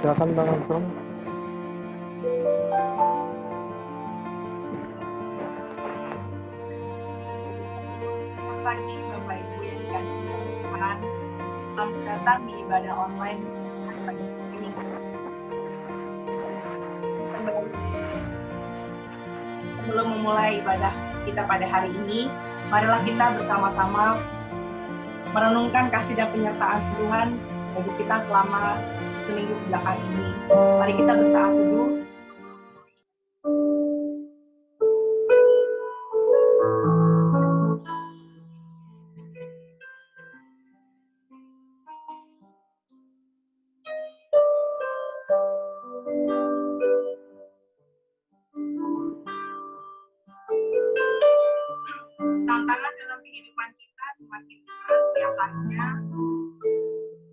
Silakan Bang Armstrong. Selamat pagi Bapak Ibu yang dikasihi Tuhan. Selamat datang di ibadah online pagi ini. Sebelum memulai ibadah kita pada hari ini, marilah kita bersama-sama merenungkan kasih dan penyertaan Tuhan bagi kita selama seminggu belakang ini. Mari kita bersaat teduh. Tantangan dalam kehidupan kita semakin berat setiap harinya,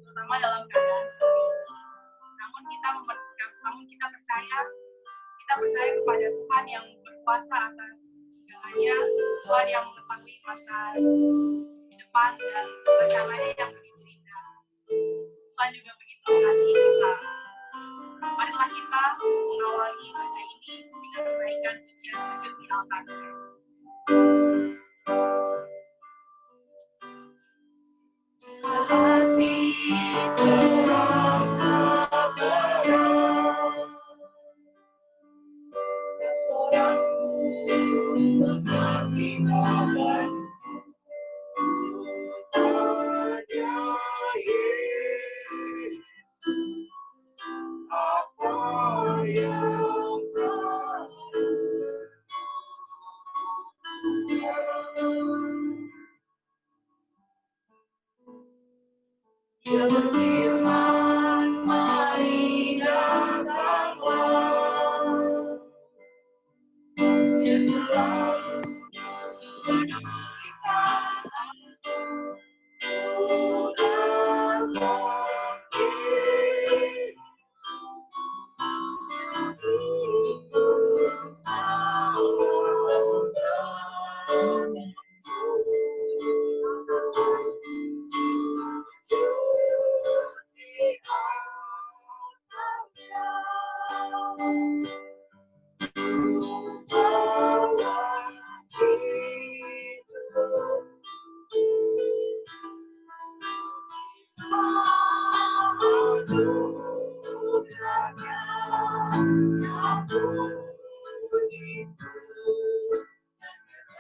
terutama dalam keadaan seperti ini. Namun kita percaya kepada Tuhan yang berkuasa atas segalanya, Tuhan yang mengetahui masa depan dan rencananya yang begitu indah. Tuhan juga begitu mengasihi kita. Marilah kita mengawali ibadah ini dengan menaikkan pujian sujud di altar-Nya. Hati terasa berat, tak seorang pun mengerti bebanku. Hanya Yesus, apa yang harus Dia berfirman, mari datanglah. Dia selalu memberikan aku dan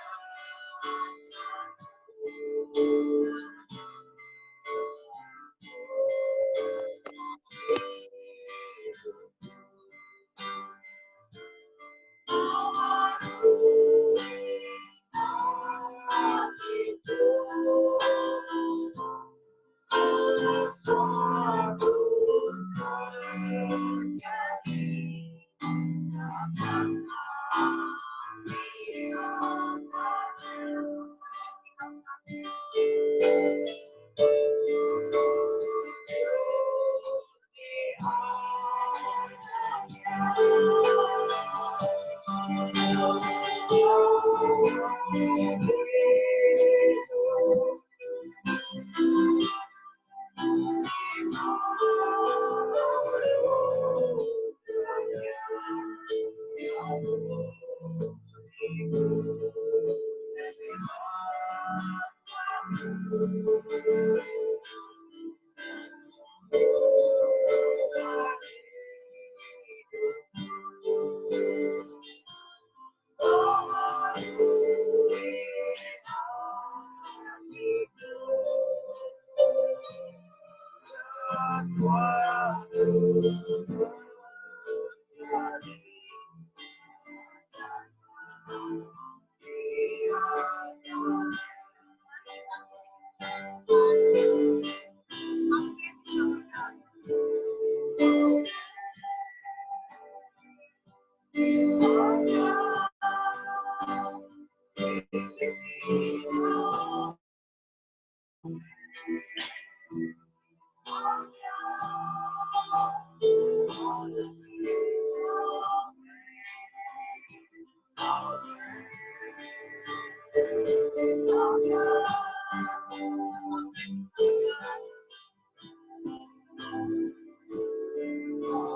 untuk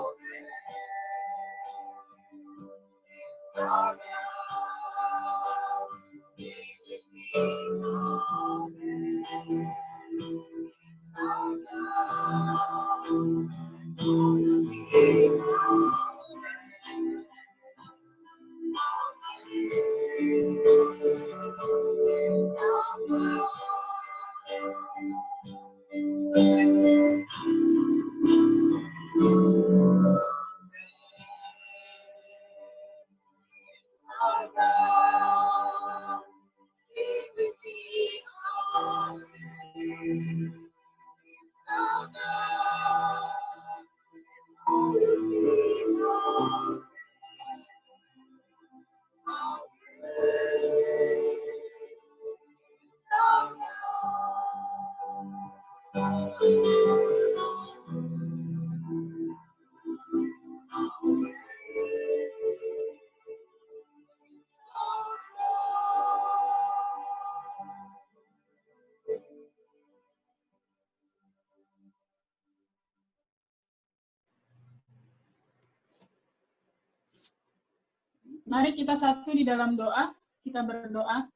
Mari kita satu di dalam doa, kita berdoa.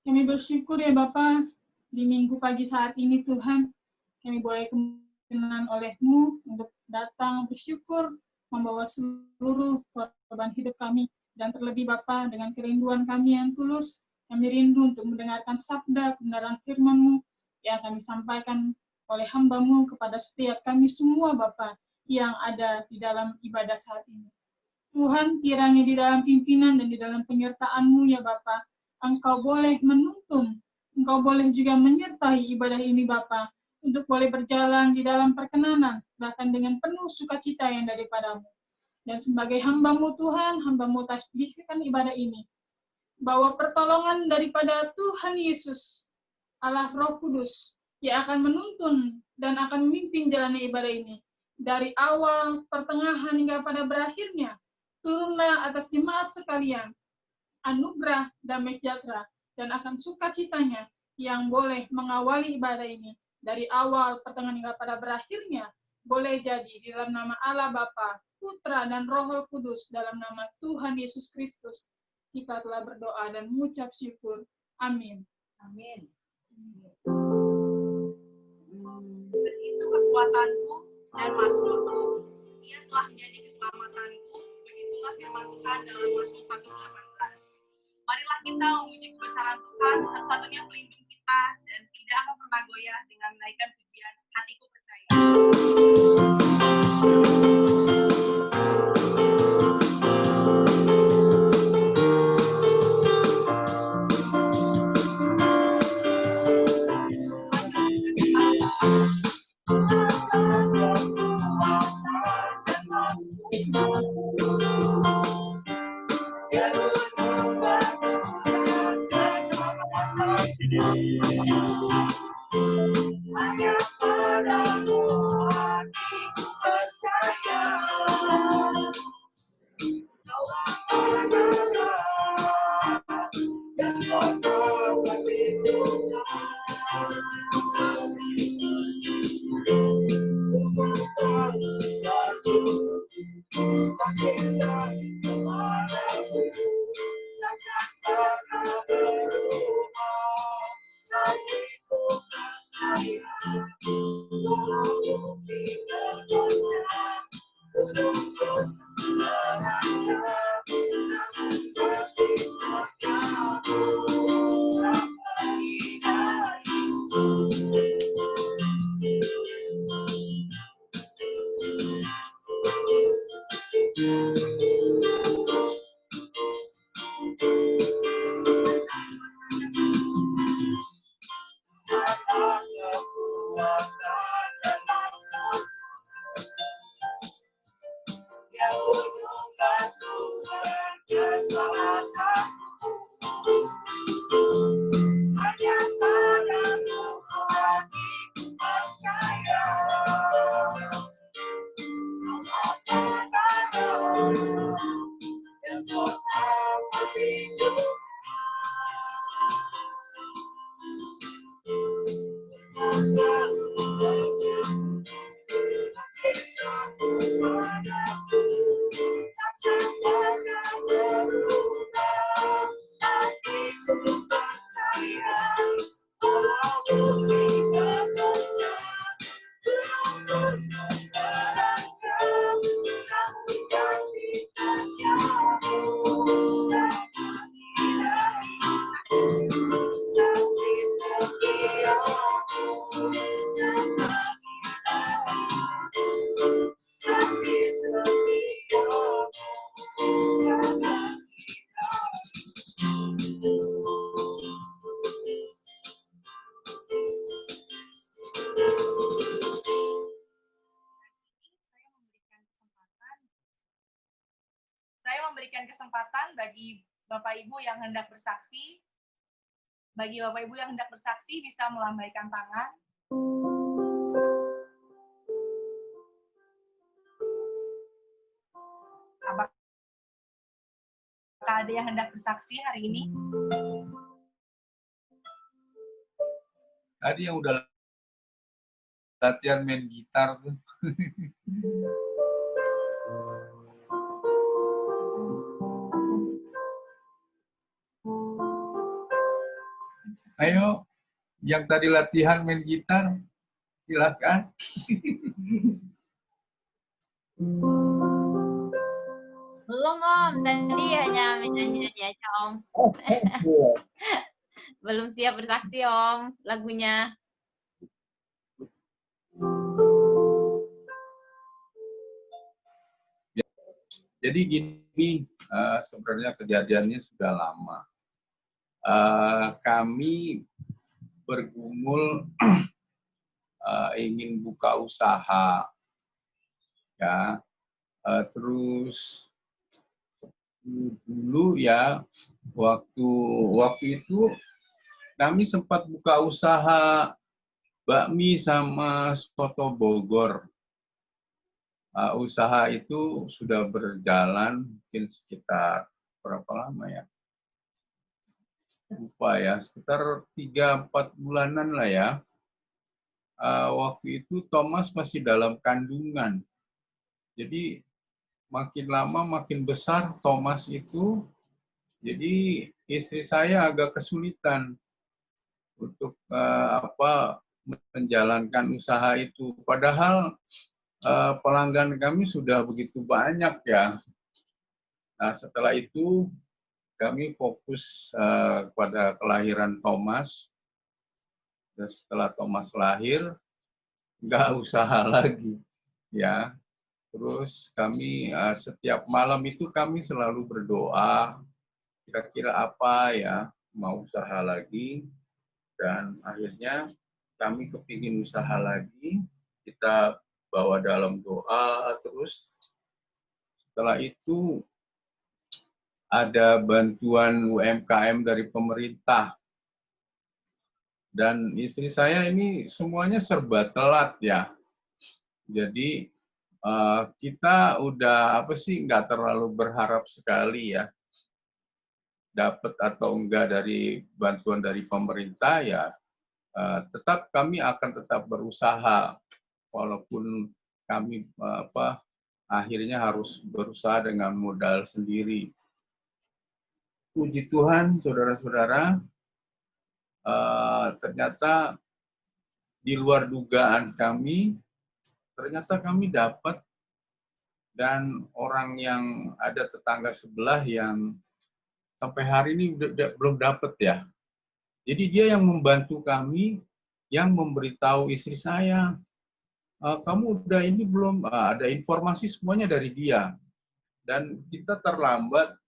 Kami bersyukur ya Bapa, di minggu pagi saat ini Tuhan, kami boleh kenan oleh-Mu untuk datang bersyukur, membawa seluruh korban hidup kami, dan terlebih Bapa, dengan kerinduan kami yang tulus, kami rindu untuk mendengarkan sabda kebenaran firman-Mu yang kami sampaikan oleh hamba-Mu kepada setiap kami semua Bapa yang ada di dalam ibadah saat ini. Tuhan, kiranya di dalam pimpinan dan di dalam penyertaan-Mu ya Bapa, Engkau boleh menuntun, Engkau boleh juga menyertai ibadah ini Bapa, untuk boleh berjalan di dalam perkenanan, bahkan dengan penuh sukacita yang daripada-Mu. Dan sebagai hamba-Mu Tuhan, hamba-Mu tasbihkan ibadah ini, bahwa pertolongan daripada Tuhan Yesus, Allah Roh Kudus, yang akan menuntun dan akan memimpin jalannya ibadah ini, dari awal, pertengahan, hingga pada berakhirnya, turunlah atas jemaat sekalian, anugerah, damai sejahtera, dan akan sukacitanya yang boleh mengawali ibadah ini, dari awal, pertengahan, hingga pada berakhirnya, boleh jadi di dalam nama Allah Bapa, Putra, dan Roh Kudus, dalam nama Tuhan Yesus Kristus, kita telah berdoa dan mengucap syukur. Amin. Amin. Dan itu kekuatanku dan mazmurku, ia telah menjadi keselamatanku, begitulah firman Tuhan dalam Mazmur 118. Marilah kita memuji kebesaran Tuhan, satu-satunya pelindung kita, dan tidak akan pernah goyah dengan menaikkan pujian, hatiku percaya. Saya memberikan kesempatan bagi Bapak Ibu yang hendak bersaksi, Bagi Bapak Ibu yang hendak bersaksi bisa melambaikan tangan. Apakah ada yang hendak bersaksi hari ini? Tadi yang udah latihan main gitar tuh. Ayo, yang tadi latihan main gitar, silakan. Belum Om, tadi hanya nyanyi aja Om. Belum siap bersaksi Om, lagunya. Jadi gini, sebenarnya kejadiannya sudah lama. Kami bergumul ingin buka usaha, ya. Terus dulu ya, waktu itu kami sempat buka usaha bakmi sama soto Bogor. Usaha itu sudah berjalan mungkin sekitar berapa lama ya? Lupa ya, sekitar 3-4 bulanan lah ya. Waktu itu Thomas masih dalam kandungan. Jadi makin lama makin besar Thomas itu, jadi istri saya agak kesulitan untuk menjalankan usaha itu. Padahal pelanggan kami sudah begitu banyak ya. Nah, setelah itu kami fokus pada kelahiran Thomas. Dan setelah Thomas lahir, nggak usaha lagi, ya. Terus kami setiap malam itu kami selalu berdoa, kira-kira apa ya mau usaha lagi. Dan akhirnya kami kepingin usaha lagi, kita bawa dalam doa terus. Setelah itu ada bantuan UMKM dari pemerintah. Dan istri saya ini semuanya serba telat ya. Jadi kita udah nggak terlalu berharap sekali ya dapat atau enggak dari bantuan dari pemerintah ya. Tetap kami akan tetap berusaha walaupun kami akhirnya harus berusaha dengan modal sendiri. Puji Tuhan, saudara-saudara, ternyata di luar dugaan kami, ternyata kami dapat, dan orang yang ada tetangga sebelah yang sampai hari ini belum dapat ya. Jadi dia yang membantu kami, yang memberitahu istri saya, kamu udah ini belum, ada informasi semuanya dari dia. Dan kita terlambat,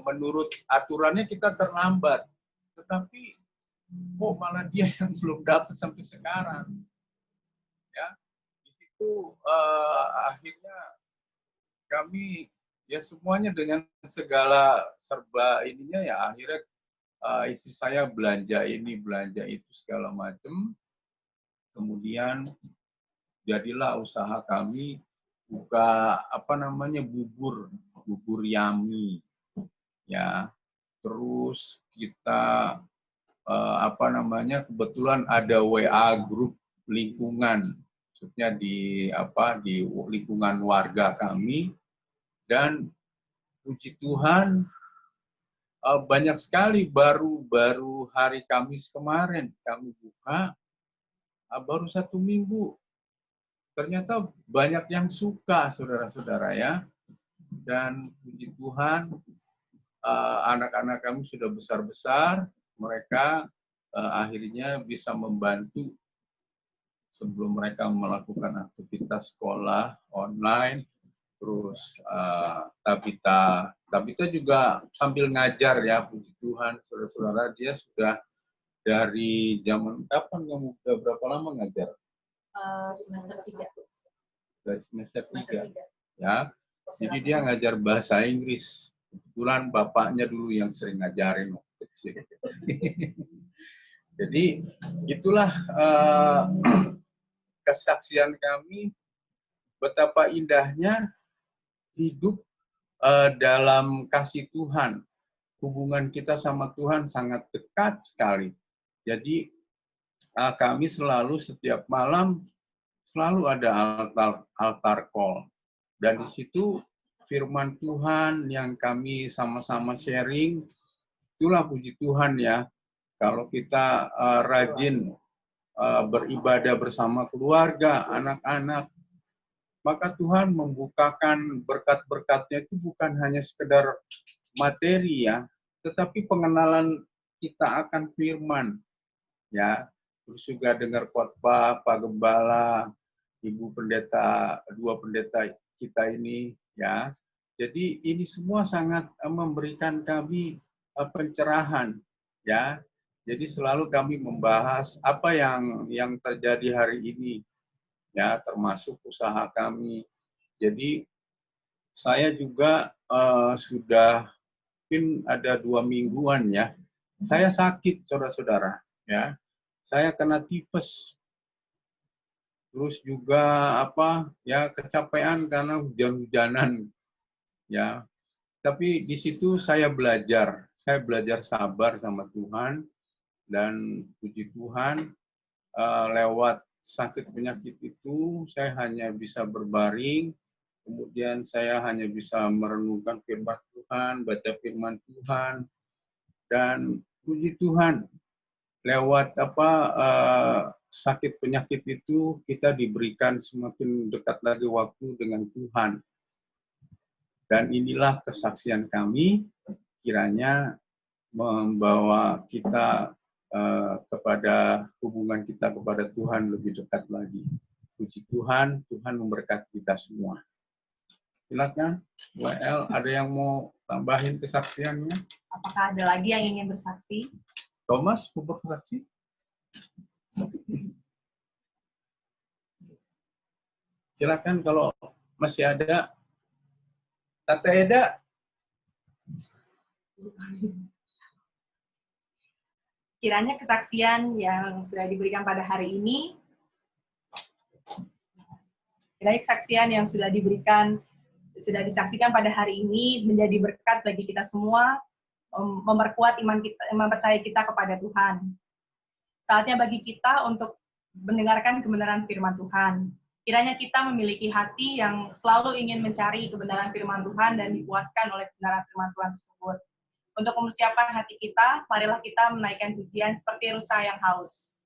menurut aturannya kita terlambat. Tetapi kok malah dia yang belum dapat sampai sekarang. Ya, di situ akhirnya kami ya semuanya dengan segala serba ininya ya akhirnya istri saya belanja ini, belanja itu segala macam. Kemudian jadilah usaha kami buka bubur yummy ya. Terus kita kebetulan ada WA grup lingkungan, maksudnya di lingkungan warga kami, dan puji Tuhan banyak sekali baru hari Kamis kemarin kami buka, baru 1 minggu, ternyata banyak yang suka, saudara-saudara ya. Dan puji Tuhan anak-anak kami sudah besar-besar, mereka akhirnya bisa membantu sebelum mereka melakukan aktivitas sekolah online. Terus Tabita juga sambil ngajar ya, puji Tuhan, saudara-saudara, dia sudah dari zaman kapan kamu udah berapa lama ngajar? Semester 3. Dari semester 3. Ya. Jadi dia ngajar bahasa Inggris. Kebetulan bapaknya dulu yang sering ngajarin waktu kecil. Jadi itulah kesaksian kami betapa indahnya hidup dalam kasih Tuhan. Hubungan kita sama Tuhan sangat dekat sekali. Jadi kami selalu setiap malam selalu ada altar call. Dan di situ firman Tuhan yang kami sama-sama sharing, itulah puji Tuhan ya. Kalau kita rajin beribadah bersama keluarga, anak-anak, maka Tuhan membukakan berkat-berkatnya itu bukan hanya sekedar materi ya, tetapi pengenalan kita akan firman ya. Terus juga dengar khotbah Pak Gembala, Ibu Pendeta, dua pendeta kita ini ya. Jadi ini semua sangat memberikan kami pencerahan ya. Jadi selalu kami membahas apa yang terjadi hari ini ya, termasuk usaha kami. Jadi saya juga sudah mungkin ada 2 mingguan ya. Saya sakit saudara-saudara ya. Saya kena tipes. Terus juga kecapean karena hujan-hujanan ya. Tapi di situ saya belajar sabar sama Tuhan, dan puji Tuhan lewat sakit penyakit itu saya hanya bisa berbaring, kemudian saya hanya bisa merenungkan firman Tuhan, baca firman Tuhan, dan puji Tuhan lewat sakit penyakit itu kita diberikan semakin dekat lagi waktu dengan Tuhan. Dan inilah kesaksian kami, kiranya membawa kita kepada hubungan kita kepada Tuhan lebih dekat lagi. Puji Tuhan, Tuhan memberkati kita semua. Silakan, WL, ada yang mau tambahin kesaksiannya? Apakah ada lagi yang ingin bersaksi? Thomas, mau bersaksi? Silakan kalau masih ada. Tante Eda. Kiranya kesaksian yang sudah diberikan pada hari ini, sudah disaksikan pada hari ini menjadi berkat bagi kita semua, memperkuat iman kita, mempercayai kita kepada Tuhan. Saatnya bagi kita untuk mendengarkan kebenaran firman Tuhan. Kiranya kita memiliki hati yang selalu ingin mencari kebenaran firman Tuhan dan dipuaskan oleh kebenaran firman Tuhan tersebut. Untuk mempersiapkan hati kita, marilah kita menaikkan pujian seperti rusa yang haus.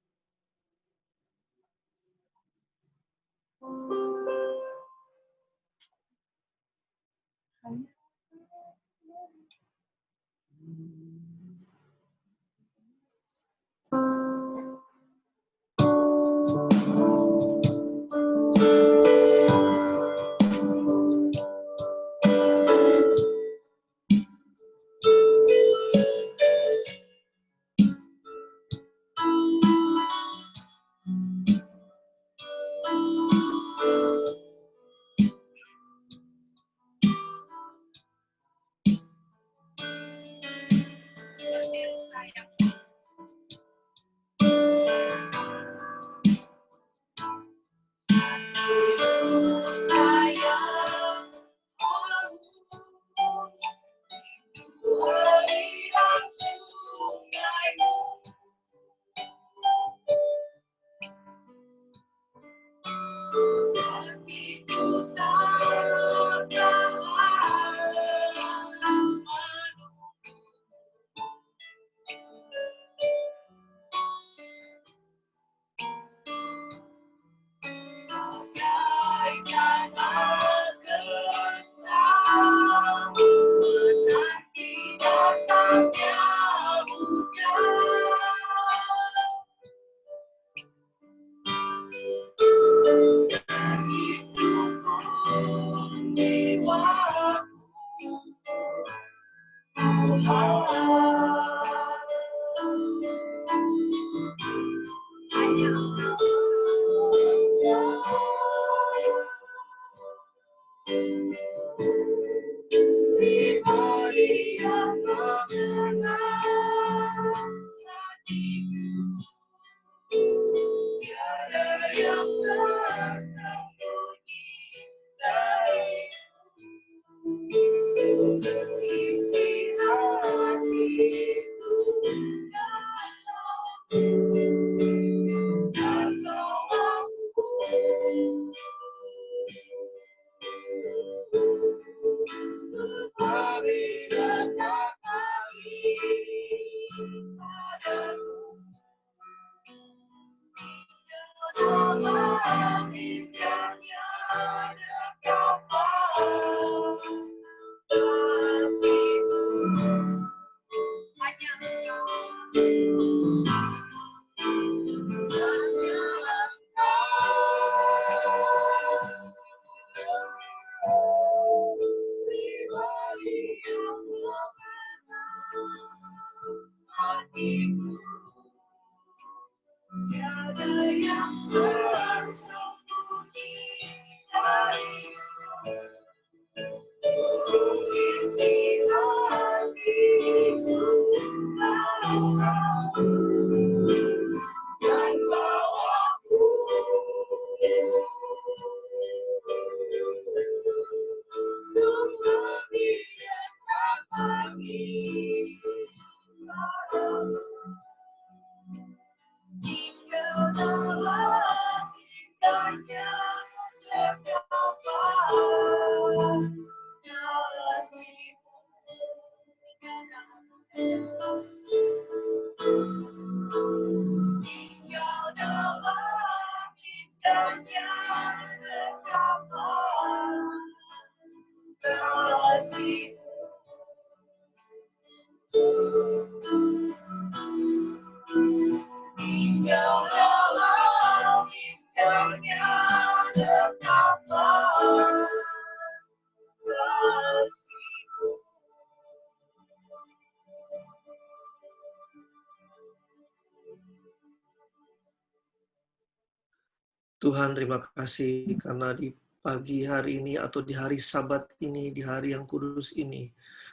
Tuhan, terima kasih karena di pagi hari ini atau di hari Sabat ini, di hari yang kudus ini,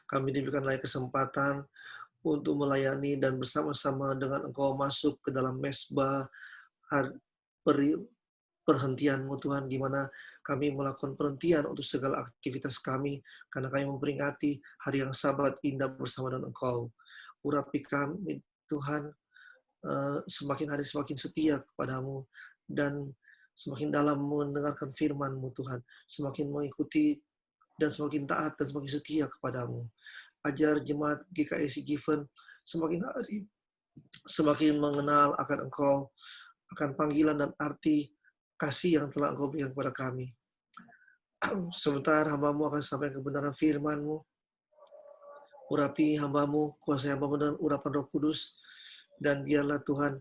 kami diberikan lagi kesempatan untuk melayani dan bersama-sama dengan Engkau masuk ke dalam mesbah perhentian-Mu Tuhan, di mana kami melakukan perhentian untuk segala aktivitas kami, karena kami memperingati hari yang Sabat indah bersama dengan Engkau. Urapi kami Tuhan, semakin hari semakin setia kepadamu, dan semakin dalam mendengarkan firman-Mu Tuhan, semakin mengikuti dan semakin taat dan semakin setia kepadamu. Ajar jemaat GKSI Given semakin hari semakin mengenal akan Engkau, akan panggilan dan arti kasih yang telah Engkau berikan kepada kami. Sebentar hamba-Mu akan sampaikan kebenaran firman-Mu. Urapi hamba-Mu, kuasai hamba-Mu dengan urapan Roh Kudus, dan biarlah Tuhan,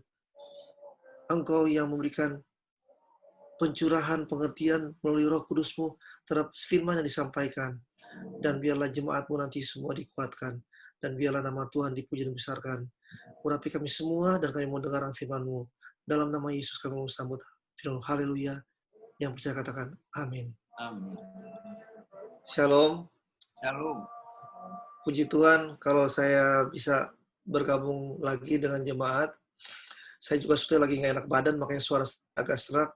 Engkau yang memberikan pencurahan pengertian melalui Roh Kudus-Mu terhadap firman yang disampaikan. Dan biarlah jemaat-Mu nanti semua dikuatkan. Dan biarlah nama Tuhan dipuji dan dibesarkan. Urapi kami semua dan kami mau dengar firman-Mu. Dalam nama Yesus kami mau sambut firman. Haleluya. Yang percaya katakan amin. Amin. Shalom. Shalom. Puji Tuhan kalau saya bisa bergabung lagi dengan jemaat. Saya juga sudah lagi nggak enak badan, makanya suara agak serak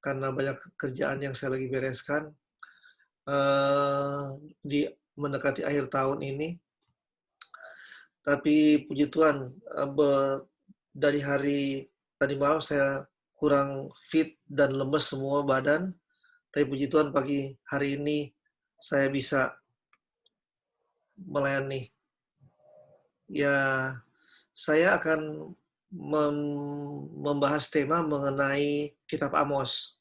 karena banyak kerjaan yang saya lagi bereskan di mendekati akhir tahun ini. Tapi puji Tuhan, dari hari tadi malam saya kurang fit dan lemes semua badan. Tapi puji Tuhan pagi hari ini saya bisa melayani. Ya, saya akan membahas tema mengenai Kitab Amos.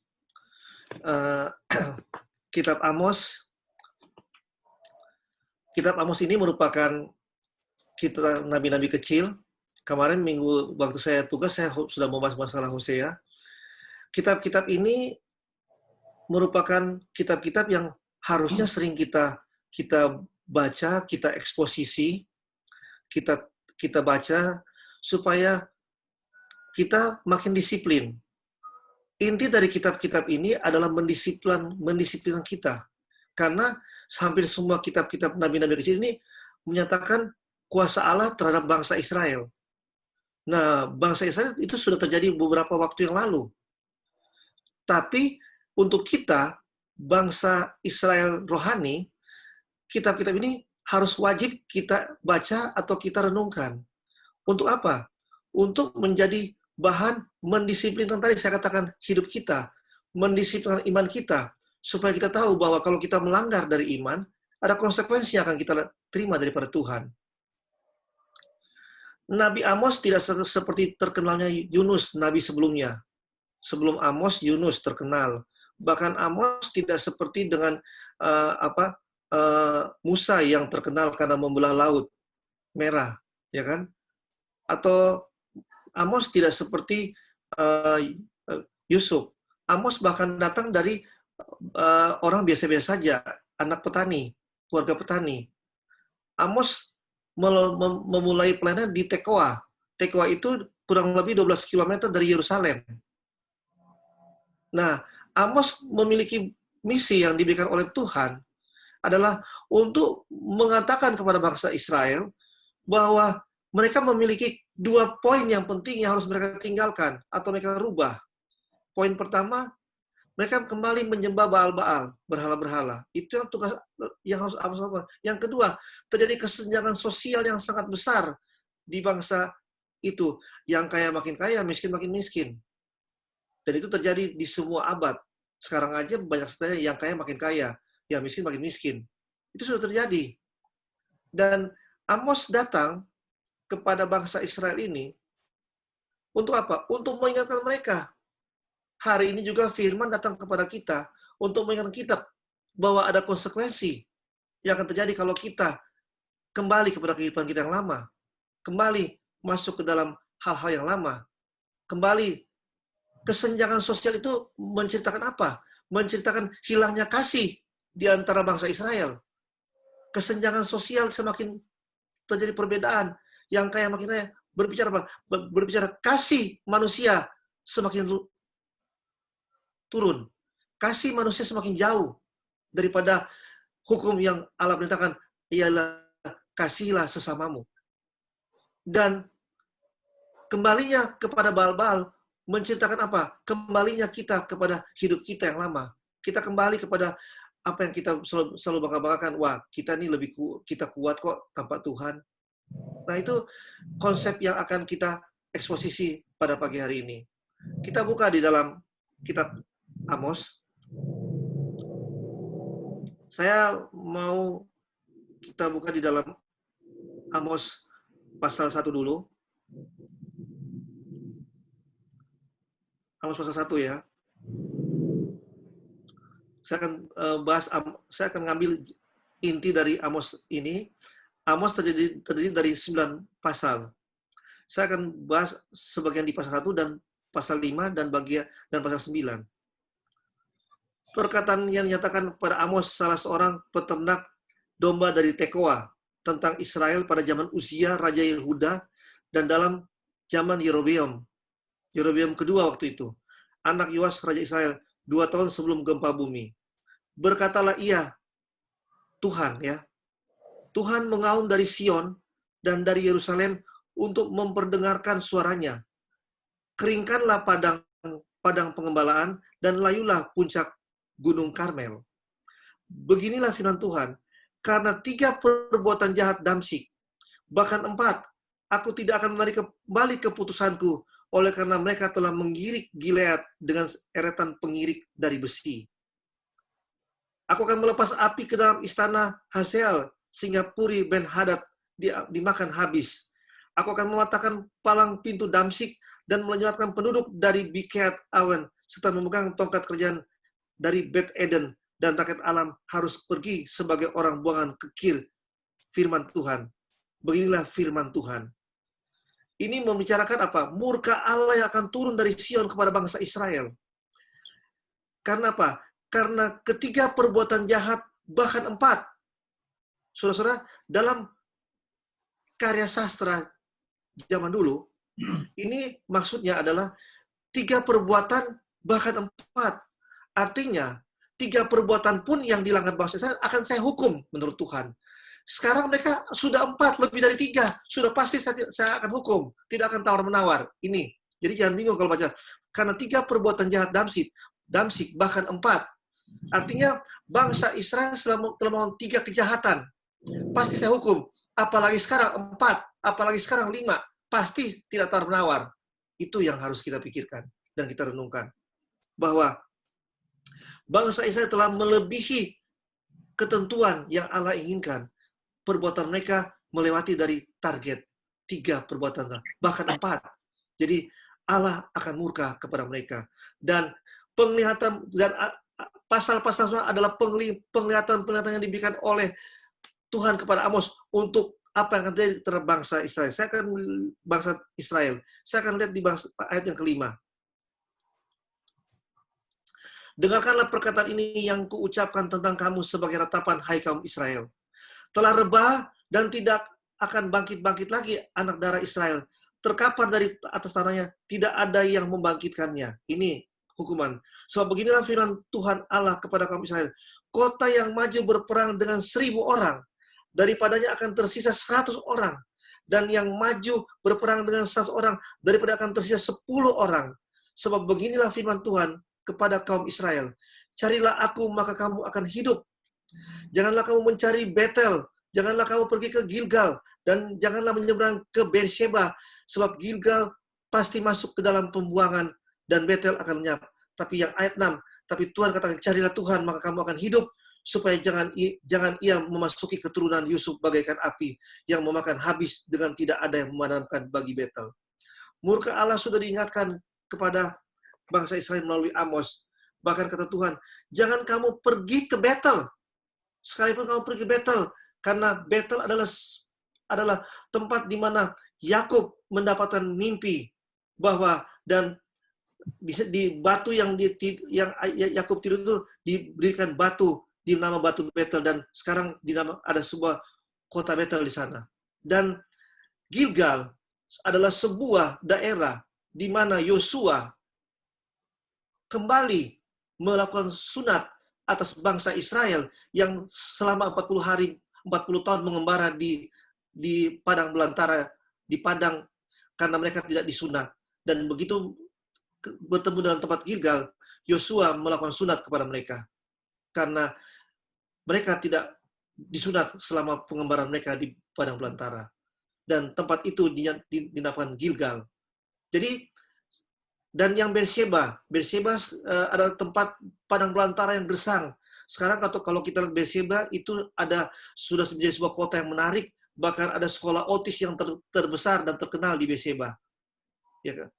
Kitab Amos ini merupakan kitab nabi-nabi kecil. Kemarin minggu waktu saya tugas, saya sudah membahas masalah Hosea. Kitab-kitab ini merupakan kitab-kitab yang harusnya sering kita baca, kita eksposisi, kita baca supaya kita makin disiplin. Inti dari kitab-kitab ini adalah mendisiplinkan kita. Karena hampir semua kitab-kitab nabi-nabi kecil ini menyatakan kuasa Allah terhadap bangsa Israel. Nah, bangsa Israel itu sudah terjadi beberapa waktu yang lalu. Tapi untuk kita, bangsa Israel rohani, kitab-kitab ini harus wajib kita baca atau kita renungkan. Untuk apa? Untuk menjadi bahan mendisiplinkan tadi saya katakan hidup kita, mendisiplinkan iman kita, supaya kita tahu bahwa kalau kita melanggar dari iman, ada konsekuensi yang akan kita terima daripada Tuhan. Nabi Amos tidak seperti terkenalnya Yunus, nabi sebelumnya. Sebelum Amos, Yunus terkenal. Bahkan Amos tidak seperti dengan Musa yang terkenal karena membelah laut merah, ya kan? Atau Amos tidak seperti Yusuf. Amos bahkan datang dari orang biasa-biasa saja, anak petani, keluarga petani. Amos memulai pelayanan di Tekoa. Tekoa itu kurang lebih 12 km dari Yerusalem. Nah, Amos memiliki misi yang diberikan oleh Tuhan adalah untuk mengatakan kepada bangsa Israel bahwa mereka memiliki 2 poin yang penting yang harus mereka tinggalkan atau mereka rubah. Poin pertama, mereka kembali menyembah Baal-Baal, berhala-berhala. Itu yang tugas yang harus Amos lakukan. Yang kedua, terjadi kesenjangan sosial yang sangat besar di bangsa itu. Yang kaya makin kaya, miskin makin miskin. Dan itu terjadi di semua abad. Sekarang aja banyak sekali yang kaya makin kaya, yang miskin makin miskin. Itu sudah terjadi. Dan Amos datang kepada bangsa Israel ini untuk apa? Untuk mengingatkan mereka. Hari ini juga firman datang kepada kita untuk mengingatkan kita bahwa ada konsekuensi yang akan terjadi kalau kita kembali kepada kehidupan kita yang lama. Kembali masuk ke dalam hal-hal yang lama. Kembali kesenjangan sosial itu menceritakan apa? Menceritakan hilangnya kasih di antara bangsa Israel. Kesenjangan sosial semakin terjadi perbedaan. Yang kaya makin kaya. Berbicara apa? Berbicara kasih manusia semakin turun. Kasih manusia semakin jauh daripada hukum yang Allah perintahkan, ialah kasihilah sesamamu. Dan kembalinya kepada Baal-Baal menceritakan apa? Kembalinya kita kepada hidup kita yang lama. Kita kembali kepada apa yang kita selalu bangga-banggakan. Wah, kita ini kita kuat kok tanpa Tuhan. Nah, itu konsep yang akan kita eksposisi pada pagi hari ini. Kita buka di dalam kitab Amos. Saya mau kita buka di dalam Amos pasal 1 dulu. Amos pasal 1 ya. Saya akan ngambil inti dari Amos ini. Amos terdiri dari 9 pasal. Saya akan bahas sebagian di pasal 1 dan pasal 5 dan pasal 9. Perkataan yang dinyatakan kepada Amos, salah seorang peternak domba dari Tekoa, tentang Israel pada zaman Uzia, Raja Yehuda, dan dalam zaman Yerobeam kedua waktu itu, anak Yoas, Raja Israel, 2 tahun sebelum gempa bumi. Berkatalah ia, Tuhan mengaum dari Sion dan dari Yerusalem untuk memperdengarkan suaranya. Keringkanlah padang pengembalaan dan layulah puncak Gunung Karmel. Beginilah firman Tuhan, karena 3 perbuatan jahat Damsyik, bahkan 4, aku tidak akan menarik kembali keputusanku, oleh karena mereka telah menggirik Gilead dengan eretan pengirik dari besi. Aku akan melepas api ke dalam istana Hazael, sehingga Puri Ben-Hadad dimakan habis. Aku akan mematahkan palang pintu Damsyik dan menyelamatkan penduduk dari Bikeat Awen, serta memegang tongkat kerajaan dari Bet Eden, dan rakyat alam harus pergi sebagai orang buangan kekir. Firman Tuhan. Beginilah firman Tuhan. Ini membicarakan apa? Murka Allah yang akan turun dari Sion kepada bangsa Israel. Karena apa? Karena 3 perbuatan jahat, bahkan 4. Saudara-saudara, dalam karya sastra zaman dulu, ini maksudnya adalah 3 perbuatan, bahkan 4. Artinya, 3 perbuatan pun yang dilanggar bangsa Israel akan saya hukum menurut Tuhan. Sekarang mereka sudah 4, lebih dari 3. Sudah pasti saya akan hukum. Tidak akan tawar-menawar. Ini. Jadi jangan bingung kalau baca. Karena 3 perbuatan jahat Damsyik, bahkan 4. Artinya, bangsa Israel telah melakukan 3 kejahatan. Pasti saya hukum. Apalagi sekarang 4, apalagi sekarang 5. Pasti tidak tawar-menawar. Itu yang harus kita pikirkan dan kita renungkan. Bahwa bangsa Israel telah melebihi ketentuan yang Allah inginkan. Perbuatan mereka melewati dari target. 3 perbuatan, bahkan 4. Jadi Allah akan murka kepada mereka. Dan penglihatan dan pasal-pasal adalah penglihatan yang diberikan oleh Tuhan kepada Amos untuk apa yang akan terjadi terhadap bangsa Israel. Saya akan bangsa Israel. Saya akan lihat di ayat yang kelima. Dengarkanlah perkataan ini yang kuucapkan tentang kamu sebagai ratapan, hai kaum Israel. Telah rebah dan tidak akan bangkit-bangkit lagi anak darah Israel. Terkapar dari atas tanahnya, tidak ada yang membangkitkannya. Ini hukuman. Sebab beginilah firman Tuhan Allah kepada kaum Israel. Kota yang maju berperang dengan 1000 orang, daripadanya akan tersisa 100 orang. Dan yang maju berperang dengan 100 orang, daripada akan tersisa 10 orang. Sebab beginilah firman Tuhan kepada kaum Israel. Carilah aku, maka kamu akan hidup. Janganlah kamu mencari Betel. Janganlah kamu pergi ke Gilgal. Dan janganlah menyeberang ke Beersheba. Sebab Gilgal pasti masuk ke dalam pembuangan. Dan Betel akan lenyap. Tapi yang ayat 6. Tapi Tuhan katakan, carilah Tuhan, maka kamu akan hidup. Supaya jangan ia memasuki keturunan Yusuf bagaikan api. Yang memakan habis dengan tidak ada yang memadamkan bagi Betel. Murka Allah sudah diingatkan kepada bangsa Israel melalui Amos. Bahkan kata Tuhan, jangan kamu pergi ke Betel. Sekalipun kamu pergi ke Betel, karena Betel adalah tempat di mana Yakub mendapatkan mimpi bahwa dan di batu yang Yakub tidur itu diberikan batu di nama batu Betel, dan sekarang ada sebuah kota Betel di sana. Dan Gilgal adalah sebuah daerah di mana Yosua kembali melakukan sunat atas bangsa Israel yang selama 40 tahun mengembara di padang belantara, di padang, karena mereka tidak disunat. Dan begitu bertemu dengan tempat Gilgal, Yosua melakukan sunat kepada mereka. Karena mereka tidak disunat selama pengembaraan mereka di padang belantara. Dan tempat itu dinamakan Gilgal. Jadi, dan yang Beersheba adalah tempat padang belantara yang gersang. Sekarang kalau kita lihat Beersheba itu sudah menjadi sebuah kota yang menarik, bahkan ada sekolah otis yang terbesar dan terkenal di Beersheba. Ya kan?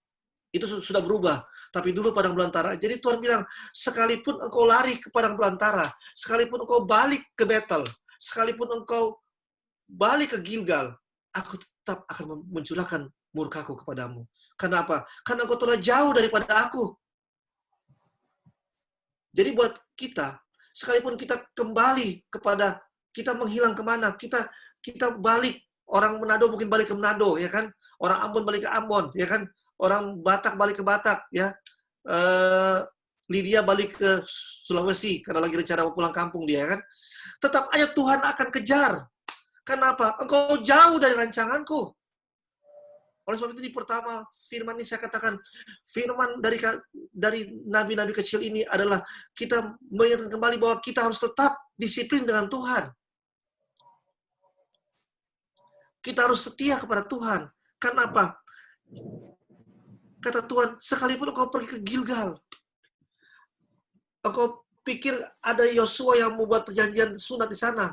Itu sudah berubah. Tapi dulu padang belantara. Jadi Tuhan bilang, sekalipun engkau lari ke padang belantara, sekalipun engkau balik ke Betel, sekalipun engkau balik ke Gilgal, aku tetap akan mencurahkan murkaku kepadamu. Kenapa? Karena engkau telah jauh daripada aku. Jadi buat kita, sekalipun kita kembali kepada, kita menghilang kemana, kita balik. Orang Manado mungkin balik ke Manado, ya kan? Orang Ambon balik ke Ambon, ya kan? Orang Batak balik ke Batak, ya. Lydia balik ke Sulawesi karena lagi rencana mau pulang kampung dia, ya kan? Tetap aja Tuhan akan kejar. Kenapa? Engkau jauh dari rancanganku. Oleh sebab itu di pertama firman ini saya katakan, firman dari nabi-nabi kecil ini adalah kita mengingatkan kembali bahwa kita harus tetap disiplin dengan Tuhan. Kita harus setia kepada Tuhan. Kenapa? Kata Tuhan, sekalipun engkau pergi ke Gilgal, engkau pikir ada Yosua yang membuat perjanjian sunat di sana.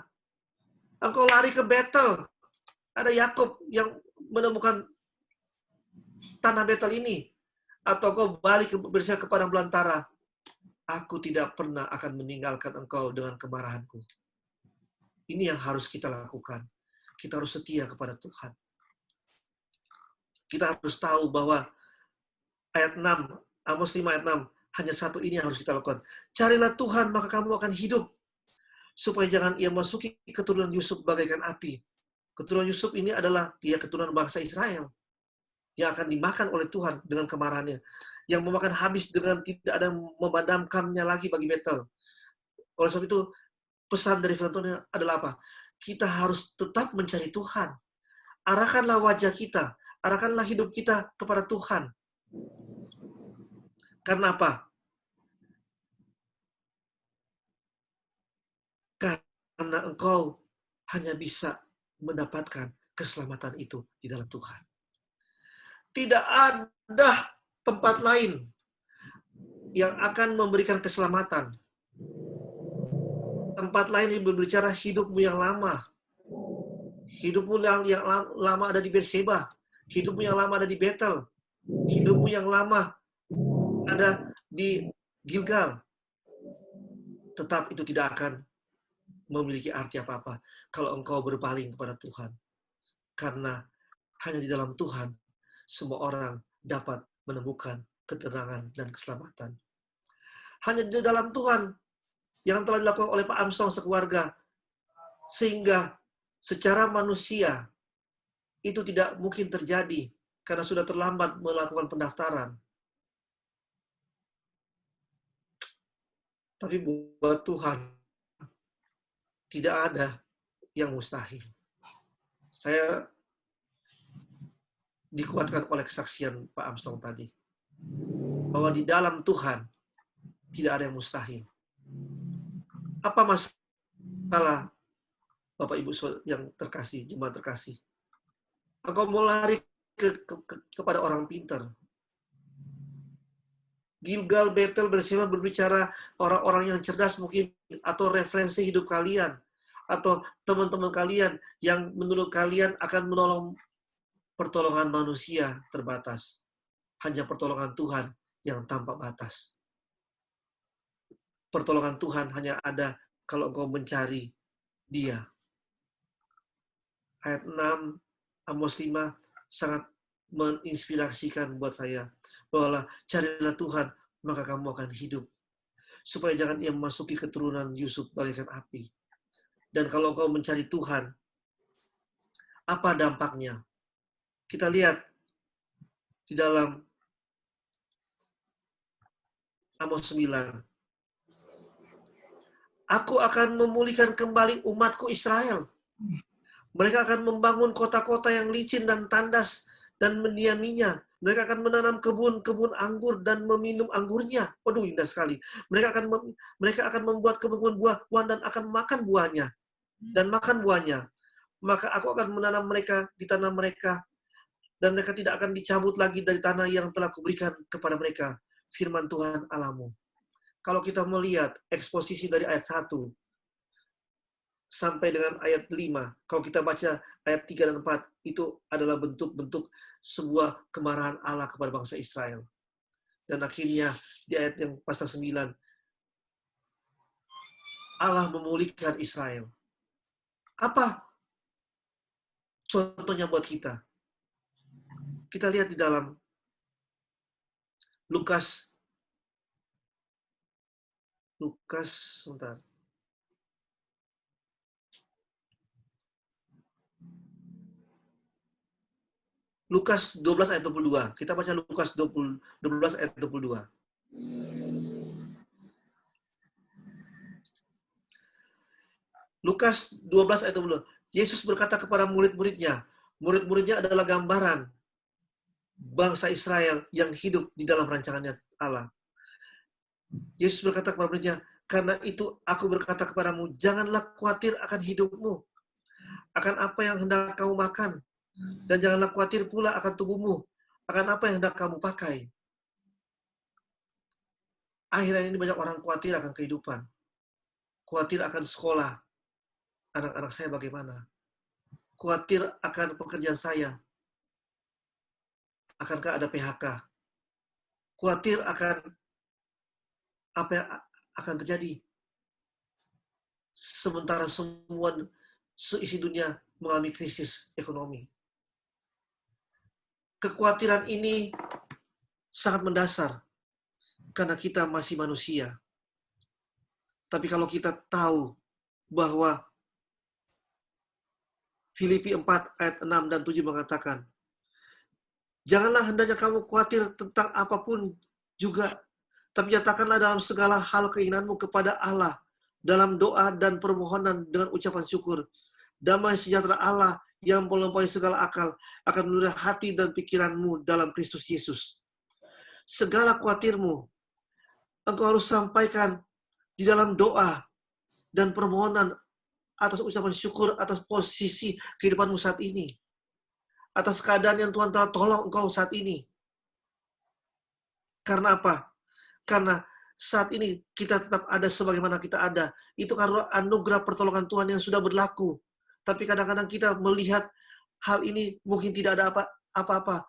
Engkau lari ke Betel, ada Yakub yang menemukan tanah Betel ini, atau kau balik ke padang belantara, aku tidak pernah akan meninggalkan engkau dengan kemarahanku. Ini yang harus kita lakukan. Kita harus setia kepada Tuhan. Kita harus tahu bahwa ayat 6, Amos 5 ayat 6, hanya satu ini yang harus kita lakukan. Carilah Tuhan, maka kamu akan hidup. Supaya jangan ia masuki keturunan Yusuf bagaikan api. Keturunan Yusuf ini adalah dia keturunan bangsa Israel yang akan dimakan oleh Tuhan dengan kemarahannya, yang memakan habis dengan tidak ada memadamkannya lagi bagi Betel. Oleh sebab itu, pesan dari firman Tuhan adalah apa? Kita harus tetap mencari Tuhan. Arahkanlah wajah kita, arahkanlah hidup kita kepada Tuhan. Karena apa? Karena engkau hanya bisa mendapatkan keselamatan itu di dalam Tuhan. Tidak ada tempat lain yang akan memberikan keselamatan. Tempat lain yang berbicara hidupmu yang lama, Hidupmu yang lama ada di Berseba. Hidupmu yang lama ada di Betel. Hidupmu yang lama ada di Gilgal. Tetap itu tidak akan memiliki arti apa-apa kalau engkau berpaling kepada Tuhan. Karena hanya di dalam Tuhan semua orang dapat menemukan ketenangan dan keselamatan. Hanya di dalam Tuhan yang telah dilakukan oleh Pak Armstrong sekeluarga, sehingga secara manusia itu tidak mungkin terjadi karena sudah terlambat melakukan pendaftaran. Tapi buat Tuhan tidak ada yang mustahil. Saya dikuatkan oleh kesaksian Pak Armstrong tadi, bahwa di dalam Tuhan tidak ada yang mustahil. Apa masalah Bapak Ibu yang terkasih, jemaat terkasih? Engkau mau lari kepada orang pintar. Gilgal, Betel, Berseba berbicara orang-orang yang cerdas mungkin, atau referensi hidup kalian, atau teman-teman kalian yang menurut kalian akan menolong. Pertolongan manusia terbatas. Hanya pertolongan Tuhan yang tanpa batas. Pertolongan Tuhan hanya ada kalau engkau mencari Dia. Ayat 6, Amos 5 sangat menginspirasikan buat saya. Bahwa carilah Tuhan, maka kamu akan hidup. Supaya jangan ia memasuki keturunan Yusuf bagaikan api. Dan kalau engkau mencari Tuhan, apa dampaknya? Kita lihat di dalam Amos 9. Aku akan memulihkan kembali umatku Israel. Mereka akan membangun kota-kota yang licin dan tandas dan mendiaminya. Mereka akan menanam kebun-kebun anggur dan meminum anggurnya. Waduh, indah sekali. Mereka akan membuat kebun buah-buahan dan akan makan buahnya. Dan makan buahnya. Maka aku akan menanam mereka di tanah mereka. Dan mereka tidak akan dicabut lagi dari tanah yang telah kuberikan kepada mereka. Firman Tuhan Allahmu. Kalau kita melihat eksposisi dari ayat 1 sampai dengan ayat 5, kalau kita baca ayat 3 dan 4, itu adalah bentuk-bentuk sebuah kemarahan Allah kepada bangsa Israel. Dan akhirnya di ayat yang pasal 9, Allah memulihkan Israel. Apa contohnya buat kita? Kita lihat di dalam Lukas, sebentar. Lukas 12 ayat 22. Kita baca Lukas 12 ayat 22. Lukas 12 ayat 22. Yesus berkata kepada murid-muridnya. Murid-muridnya adalah gambaran bangsa Israel yang hidup di dalam rancangannya Allah. Yesus berkata kepada muridnya, karena itu aku berkata kepadamu, janganlah khawatir akan hidupmu, akan apa yang hendak kamu makan, dan janganlah khawatir pula akan tubuhmu, akan apa yang hendak kamu pakai. Akhirnya ini banyak orang khawatir akan kehidupan, khawatir akan sekolah, anak-anak saya bagaimana, khawatir akan pekerjaan saya, akankah ada PHK, khawatir akan apa yang akan terjadi. Sementara semua seisi dunia mengalami krisis ekonomi. Kekhawatiran ini sangat mendasar karena kita masih manusia. Tapi kalau kita tahu bahwa Filipi 4 ayat 6 dan 7 mengatakan, janganlah hendaknya kamu khawatir tentang apapun juga, tapi nyatakanlah dalam segala hal keinginanmu kepada Allah, dalam doa dan permohonan dengan ucapan syukur. Damai sejahtera Allah yang melampaui segala akal akan memelihara hati dan pikiranmu dalam Kristus Yesus. Segala khawatirmu, engkau harus sampaikan di dalam doa dan permohonan atas ucapan syukur atas posisi kehidupanmu saat ini. Atas keadaan yang Tuhan telah tolong engkau saat ini. Karena apa? Karena saat ini kita tetap ada sebagaimana kita ada. Itu karena anugerah pertolongan Tuhan yang sudah berlaku Tapi kadang-kadang kita melihat hal ini mungkin tidak ada apa-apa.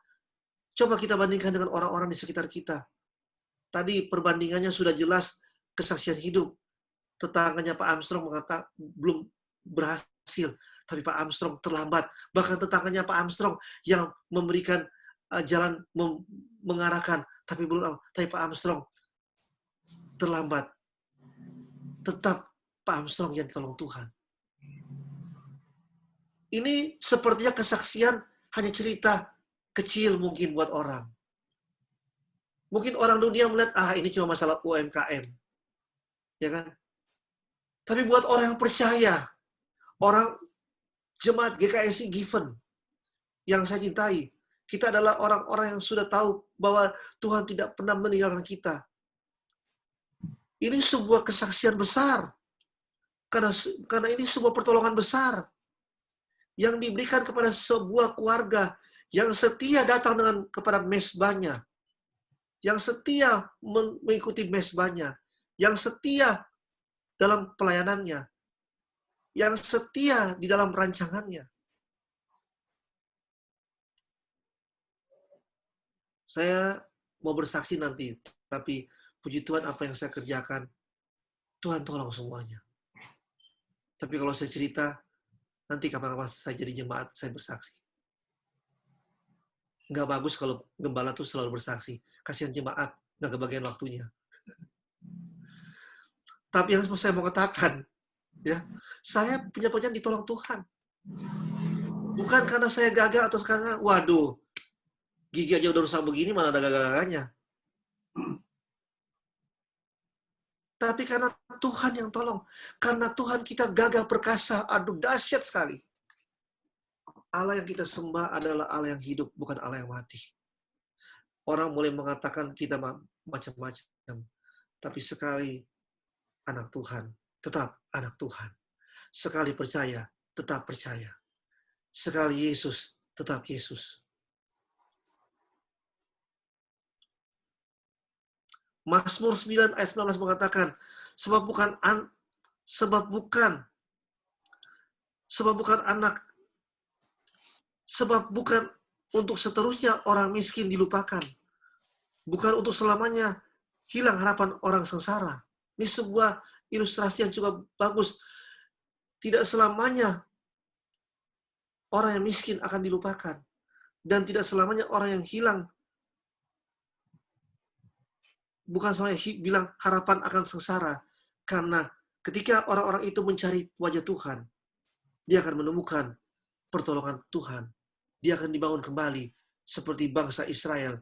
Coba kita bandingkan dengan orang-orang di sekitar kita. Tadi perbandingannya sudah jelas, kesaksian hidup. Tetangganya Pak Armstrong mengatakan belum berhasil, tapi Pak Armstrong terlambat. Bahkan tetangganya Pak Armstrong yang memberikan jalan mengarahkan, tapi Pak Armstrong terlambat. Tetap Pak Armstrong yang tolong Tuhan. Ini sepertinya kesaksian hanya cerita kecil mungkin buat orang. Mungkin orang dunia melihat, ini cuma masalah UMKM. Ya kan? Tapi buat orang yang percaya, orang jemaat GKSI Given yang saya cintai, kita adalah orang-orang yang sudah tahu bahwa Tuhan tidak pernah meninggalkan kita. Ini sebuah kesaksian besar. Karena ini sebuah pertolongan besar yang diberikan kepada sebuah keluarga yang setia datang kepada mesbahnya, yang setia mengikuti mesbahnya, yang setia dalam pelayanannya, yang setia di dalam rancangannya. Saya mau bersaksi nanti, tapi puji Tuhan apa yang saya kerjakan, Tuhan tolong semuanya. Tapi kalau saya cerita, nanti kapan-kapan saya jadi jemaat, saya bersaksi. Nggak bagus kalau gembala tuh selalu bersaksi. Kasihan jemaat, nggak kebagian waktunya. Tapi yang saya mau katakan, ya, saya punya pekerjaan ditolong Tuhan. Bukan karena saya gagal atau karena, waduh, gigi aja udah rusak begini, mana ada gagal-gagalnya. Tapi karena Tuhan yang tolong. Karena Tuhan kita gagah perkasa. Aduh, dahsyat sekali. Allah yang kita sembah adalah Allah yang hidup, bukan Allah yang mati. Orang boleh mengatakan kita macam-macam. Tapi sekali anak Tuhan, tetap anak Tuhan. Sekali percaya, tetap percaya. Sekali Yesus, tetap Yesus. Mazmur 9 ayat 19 mengatakan, sebab bukan untuk seterusnya orang miskin dilupakan. Bukan untuk selamanya hilang harapan orang sengsara. Ini sebuah ilustrasi yang cukup bagus. Tidak selamanya orang yang miskin akan dilupakan. Dan tidak selamanya orang yang hilang, bukan saya bilang harapan akan sengsara. Karena ketika orang-orang itu mencari wajah Tuhan, dia akan menemukan pertolongan Tuhan. Dia akan dibangun kembali. Seperti bangsa Israel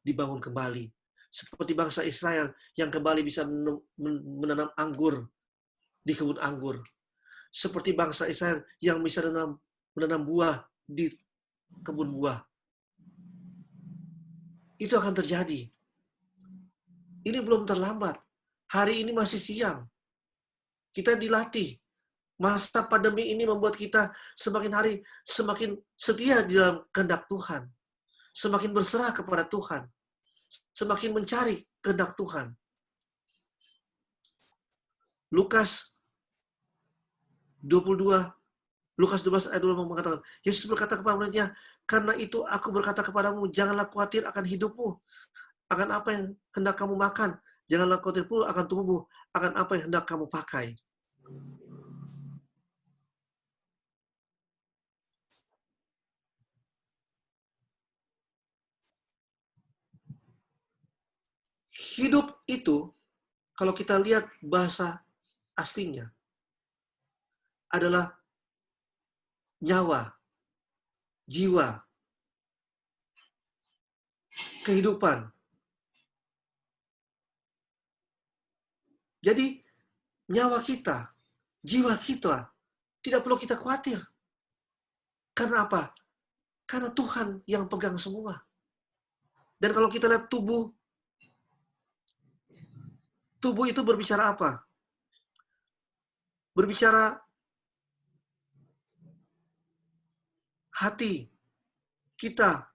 dibangun kembali. Seperti bangsa Israel yang kembali bisa menanam anggur di kebun anggur. Seperti bangsa Israel yang bisa menanam buah di kebun buah. Itu akan terjadi. Ini belum terlambat. Hari ini masih siang. Kita dilatih. Masa pandemi ini membuat kita semakin hari semakin setia di dalam kehendak Tuhan. Semakin berserah kepada Tuhan. Semakin mencari kehendak Tuhan. Lukas 12 ayat 2 mengatakan, Yesus berkata kepada murid-Nya, karena itu aku berkata kepadamu, janganlah khawatir akan hidupmu, akan apa yang hendak kamu makan. Janganlah khawatir pula akan tubuhmu, akan apa yang hendak kamu pakai. Hidup itu, kalau kita lihat bahasa aslinya, adalah nyawa, jiwa, kehidupan. Jadi, nyawa kita, jiwa kita, tidak perlu kita khawatir. Karena apa? Karena Tuhan yang pegang semua. Dan kalau kita lihat tubuh itu berbicara apa? Berbicara hati kita,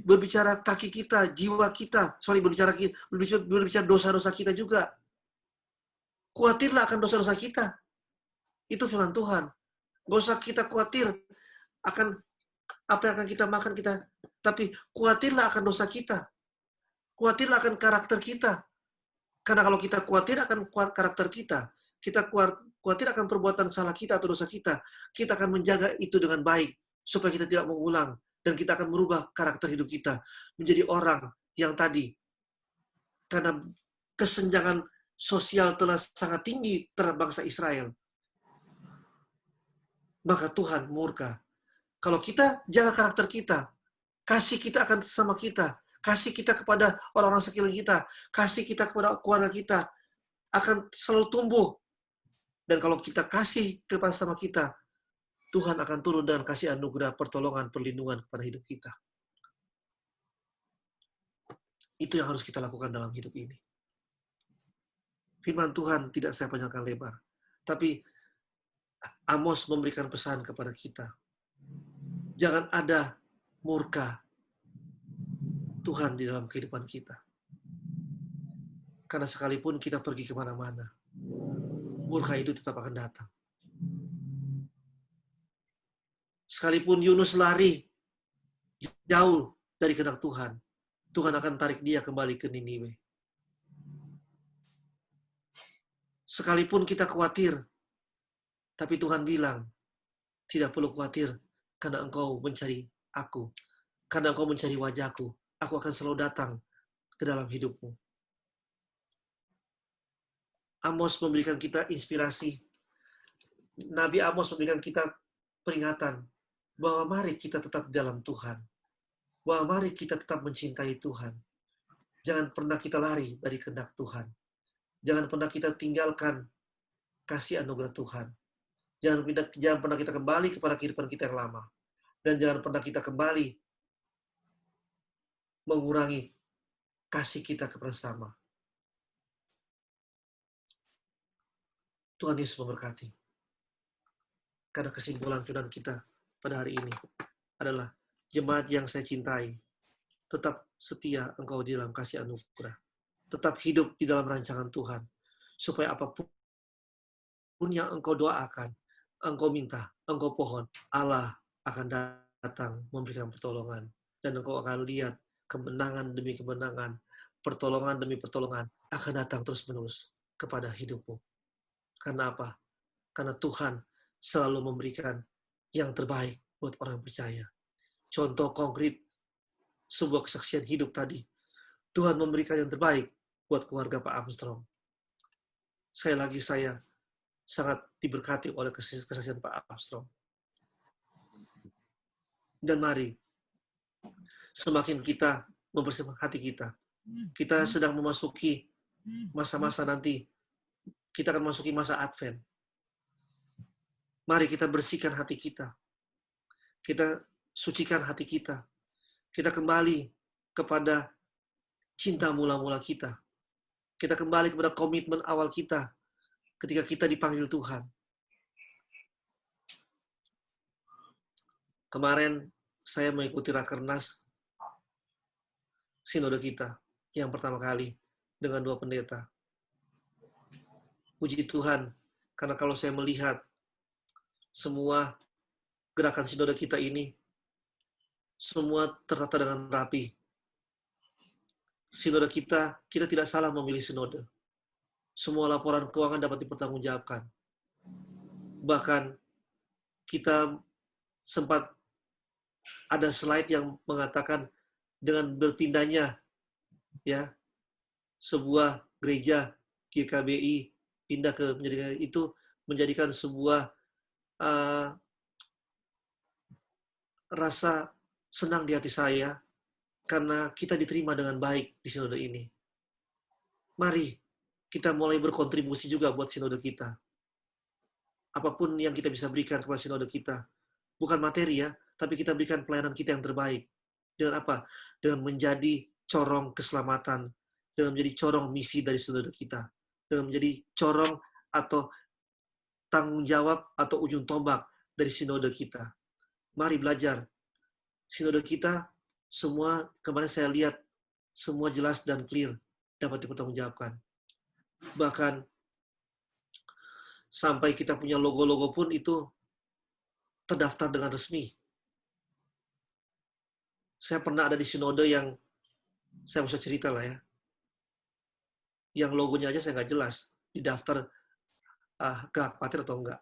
berbicara kaki kita, jiwa kita, berbicara dosa-dosa kita juga. Khawatirlah akan dosa-dosa kita. Itu firman Tuhan. Gak usah kita khawatir akan apa yang akan kita makan tapi khawatirlah akan dosa kita. Khawatirlah akan karakter kita. Karena kalau kita khawatir akan karakter kita khawatir akan perbuatan salah kita atau dosa kita akan menjaga itu dengan baik supaya kita tidak mengulang dan kita akan merubah karakter hidup kita menjadi orang yang tadi karena kesenjangan sosial telah sangat tinggi terhadap bangsa Israel. Maka Tuhan murka. Kalau kita jaga karakter kita, kasih kita akan sama kita, kasih kita kepada orang-orang sekeliling kita, kasih kita kepada keluarga kita, akan selalu tumbuh. Dan kalau kita kasih kepada sama kita, Tuhan akan turun dan kasih anugerah, pertolongan, perlindungan kepada hidup kita. Itu yang harus kita lakukan dalam hidup ini. Firman Tuhan tidak saya panjangkan lebar. Tapi Amos memberikan pesan kepada kita. Jangan ada murka Tuhan di dalam kehidupan kita. Karena sekalipun kita pergi kemana-mana, murka itu tetap akan datang. Sekalipun Yunus lari jauh dari kehendak Tuhan, Tuhan akan tarik dia kembali ke Niniwe. Sekalipun kita khawatir, tapi Tuhan bilang, tidak perlu khawatir, karena engkau mencari aku. Karena engkau mencari wajahku, aku akan selalu datang ke dalam hidupmu. Amos memberikan kita inspirasi. Nabi Amos memberikan kita peringatan bahwa mari kita tetap dalam Tuhan. Bahwa mari kita tetap mencintai Tuhan. Jangan pernah kita lari dari kehendak Tuhan. Jangan pernah kita tinggalkan kasih anugerah Tuhan. Jangan pernah kita kembali kepada kehidupan kita yang lama. Dan jangan pernah kita kembali mengurangi kasih kita kepada sesama. Tuhan Yesus memberkati. Karena kesimpulan firman kita pada hari ini adalah jemaat yang saya cintai, tetap setia engkau di dalam kasih anugerah. Tetap hidup di dalam rancangan Tuhan. Supaya apapun yang engkau doakan, engkau minta, engkau pohon, Allah akan datang memberikan pertolongan. Dan engkau akan lihat kemenangan demi kemenangan, pertolongan demi pertolongan akan datang terus-menerus kepada hidupmu. Karena apa? Karena Tuhan selalu memberikan yang terbaik buat orang yang percaya. Contoh konkret sebuah kesaksian hidup tadi. Tuhan memberikan yang terbaik buat keluarga Pak Armstrong. Sekali lagi saya sangat diberkati oleh kesaksian Pak Armstrong. Dan mari, semakin kita membersihkan hati kita, kita sedang memasuki masa-masa nanti. Kita akan masuki masa Advent. Mari kita bersihkan hati kita. Kita sucikan hati kita. Kita kembali kepada cinta mula-mula kita. Kita kembali kepada komitmen awal kita ketika kita dipanggil Tuhan. Kemarin saya mengikuti Rakernas Sinode kita yang pertama kali dengan 2 pendeta. Puji Tuhan, karena kalau saya melihat semua gerakan sinode kita ini, semua tertata dengan rapi. Sinode kita tidak salah memilih sinode. Semua laporan keuangan dapat dipertanggungjawabkan. Bahkan kita sempat ada slide yang mengatakan dengan berpindahnya ya sebuah gereja GKBI pindah ke menjadikan sebuah rasa senang di hati saya karena kita diterima dengan baik di sinode ini. Mari kita mulai berkontribusi juga buat sinode kita. Apapun yang kita bisa berikan kepada sinode kita, bukan materi ya, tapi kita berikan pelayanan kita yang terbaik. Dengan apa? Dengan menjadi corong keselamatan, dengan menjadi corong misi dari sinode kita. Dengan menjadi corong atau tanggung jawab atau ujung tombak dari sinode kita. Mari belajar. Sinode kita semua kemarin saya lihat semua jelas dan clear dapat dipertanggungjawabkan. Bahkan sampai kita punya logo-logo pun itu terdaftar dengan resmi. Saya pernah ada di sinode yang, saya bisa cerita lah ya, yang logonya aja saya nggak jelas, didaftar keakpatir atau enggak.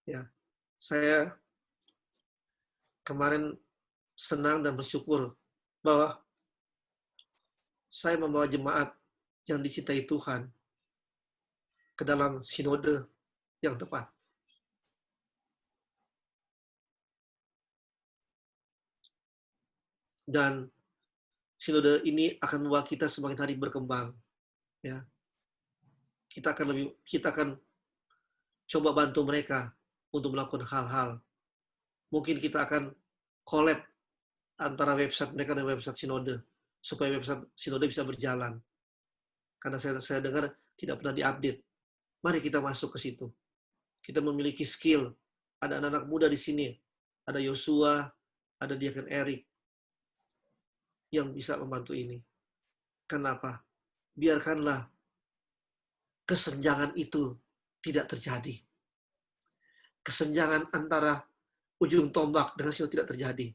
Ya, saya kemarin senang dan bersyukur bahwa saya membawa jemaat yang dicintai Tuhan ke dalam sinode yang tepat. Dan sinode ini akan membawa kita semakin hari berkembang. Ya, kita akan coba bantu mereka untuk melakukan hal-hal. Mungkin kita akan collab antara website mereka dan website sinode, supaya website sinode bisa berjalan. Karena saya dengar tidak pernah diupdate. Mari kita masuk ke situ. Kita memiliki skill. Ada anak-anak muda di sini. Ada Yosua, ada Diaken Eric yang bisa membantu ini. Kenapa? Biarkanlah kesenjangan itu tidak terjadi. Kesenjangan antara ujung tombak dengan sinode tidak terjadi.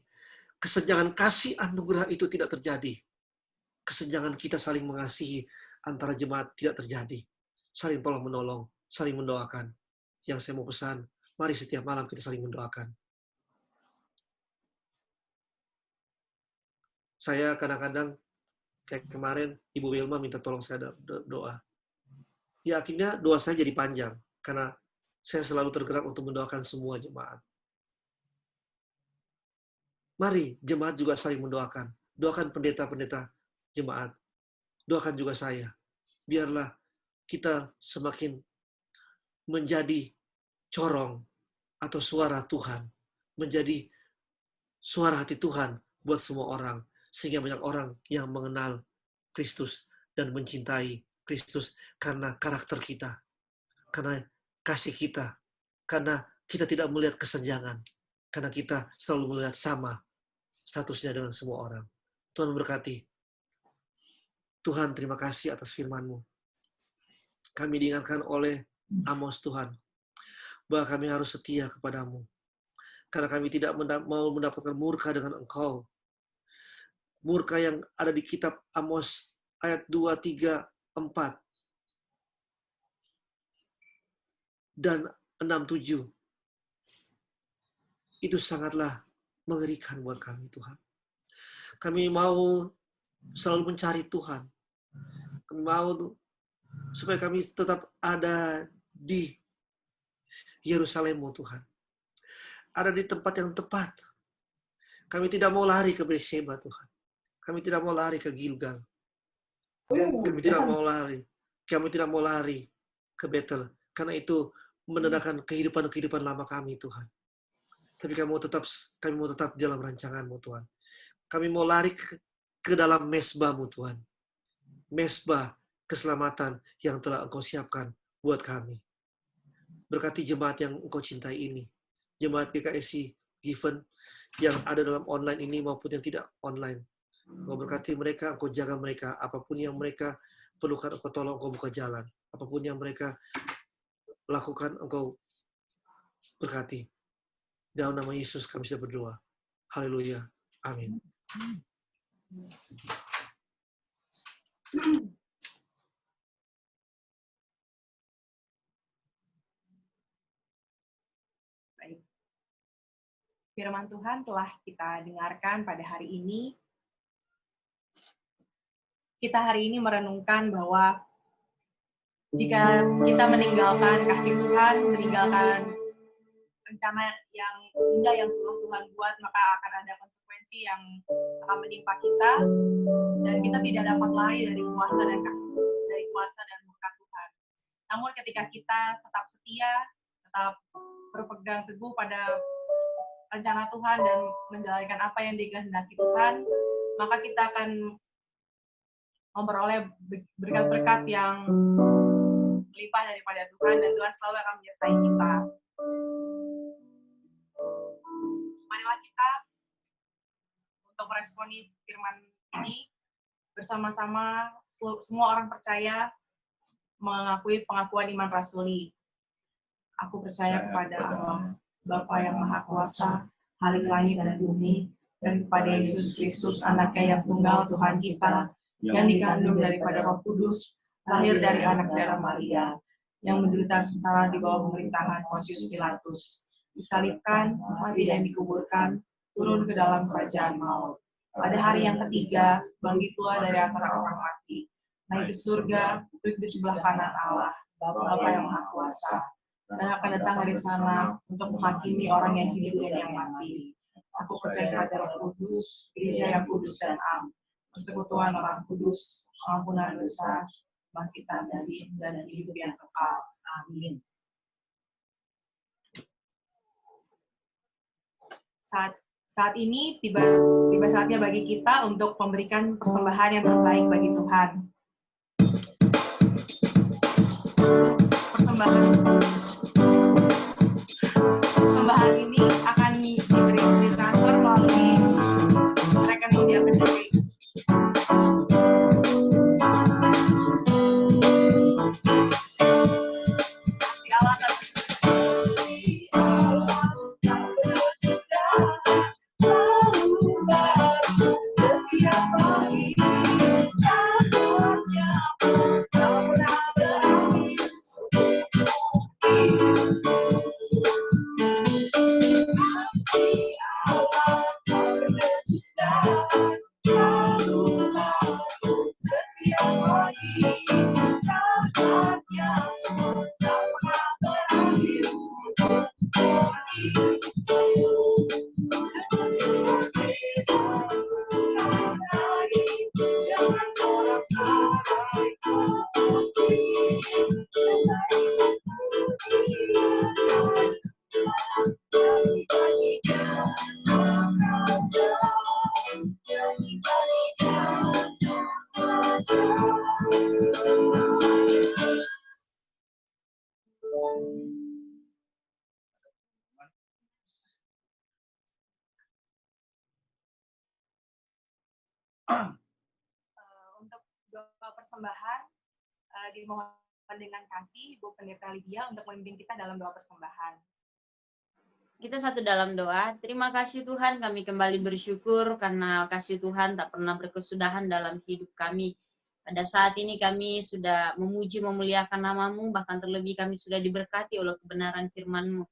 Kesenjangan kasih anugerah itu tidak terjadi. Kesenjangan kita saling mengasihi antara jemaat tidak terjadi. Saling tolong-menolong, saling mendoakan. Yang saya mau pesan, mari setiap malam kita saling mendoakan. Saya kadang-kadang, kayak kemarin, Ibu Wilma minta tolong saya doa. Ya akhirnya doa saya jadi panjang, karena saya selalu tergerak untuk mendoakan semua jemaat. Mari jemaat juga saling mendoakan. Doakan pendeta-pendeta jemaat. Doakan juga saya. Biarlah kita semakin menjadi corong atau suara Tuhan. Menjadi suara hati Tuhan buat semua orang. Sehingga banyak orang yang mengenal Kristus dan mencintai Kristus karena karakter kita. Karena kasih kita. Karena kita tidak melihat kesenjangan. Karena kita selalu melihat sama statusnya dengan semua orang. Tuhan berkati. Tuhan, terima kasih atas firman-Mu. Kami diingatkan oleh Amos Tuhan, bahwa kami harus setia kepadamu. Karena kami tidak mau mendapatkan murka dengan Engkau. Murka yang ada di kitab Amos ayat 2, 3, 4. Dan 6, 7. Itu sangatlah mengerikan buat kami, Tuhan. Kami mau selalu mencari Tuhan. Kami mau supaya kami tetap ada di Yerusalem-Mu, Tuhan. Ada di tempat yang tepat. Kami tidak mau lari ke Beersheba, Tuhan. Kami tidak mau lari ke Gilgal. Kami tidak mau lari. Kami tidak mau lari ke Betel. Karena itu menandakan kehidupan lama kami, Tuhan. Tapi kami mau tetap dalam rancangan-Mu, Tuhan. Kami mau lari ke dalam mesbah-Mu, Tuhan. Mesbah keselamatan yang telah Engkau siapkan buat kami. Berkati jemaat yang Engkau cintai ini. Jemaat GKSI Given yang ada dalam online ini maupun yang tidak online. Engkau berkati mereka, Engkau jaga mereka. Apapun yang mereka perlukan, Engkau tolong, Engkau buka jalan. Apapun yang mereka lakukan, Engkau berkati. Dalam nama Yesus kami sudah berdoa. Haleluya. Amin. Baik. Firman Tuhan telah kita dengarkan pada hari ini. Kita hari ini merenungkan bahwa jika kita meninggalkan kasih Tuhan, meninggalkan rencana yang indah yang Tuhan buat, maka akan ada konsekuensi yang akan menimpa kita, dan kita tidak dapat lari dari kuasa dan kasih, dari kuasa dan murka Tuhan. Namun ketika kita tetap setia, tetap berpegang teguh pada rencana Tuhan dan menjalankan apa yang dikehendaki Tuhan, maka kita akan memperoleh berkat-berkat yang melimpah daripada Tuhan, dan Tuhan selalu akan menyertai kita. Marilah kita untuk meresponi firman ini bersama-sama, semua orang percaya mengakui pengakuan iman rasuli. Aku percaya kepada Allah, Bapa yang Maha Kuasa, Halik langit dan bumi, dan kepada Yesus Kristus, Anaknya yang tunggal Tuhan kita, yang dikandung daripada Roh Kudus, lahir dari anak darah Maria, yang menderita sengsara di bawah pemerintahan Pontius Pilatus, disalibkan, mati dan dikuburkan, turun ke dalam kerajaan maut. Pada hari yang ketiga, bangkit pula dari antara orang mati, naik ke surga, duduk di sebelah kanan Allah, Bapa yang Maha Kuasa, dan akan datang dari sana untuk menghakimi orang yang hidup dan yang mati. Aku percaya pada Roh Kudus, Gereja yang kudus dan am, persekutuan orang kudus, pengampunan dosa, bangkitan dari dan hidup yang kekal. Amin. Saat ini tiba saatnya bagi kita untuk memberikan persembahan yang terbaik bagi Tuhan. Persembahan ini akan ditransfer melalui rekening diamond Pay. Kasih Allah setiap pagi. Untuk doa persembahan dimohon dengan kasih Ibu Pendeta Lydia untuk memimpin kita dalam doa persembahan. Kita satu dalam doa. Terima kasih Tuhan, kami kembali bersyukur karena kasih Tuhan tak pernah berkesudahan dalam hidup kami. Pada saat ini kami sudah memuji, memuliakan nama-Mu, bahkan terlebih kami sudah diberkati oleh kebenaran firman-Mu.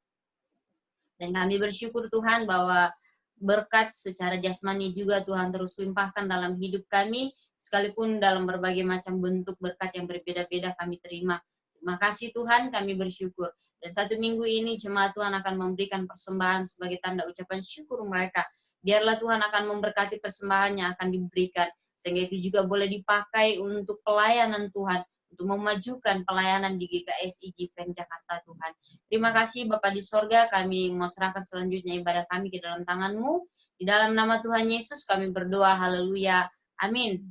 Dan kami bersyukur Tuhan bahwa berkat secara jasmani juga Tuhan terus limpahkan dalam hidup kami, sekalipun dalam berbagai macam bentuk berkat yang berbeda-beda kami terima. Terima kasih Tuhan, kami bersyukur. Dan satu minggu ini jemaat Tuhan akan memberikan persembahan sebagai tanda ucapan syukur mereka. Biarlah Tuhan akan memberkati persembahan yang akan diberikan, sehingga itu juga boleh dipakai untuk pelayanan Tuhan, untuk memajukan pelayanan di GKSI Given Jakarta Tuhan. Terima kasih Bapa di sorga, kami mau serahkan selanjutnya ibadah kami ke dalam tangan-Mu. Di dalam nama Tuhan Yesus kami berdoa, haleluya, amin.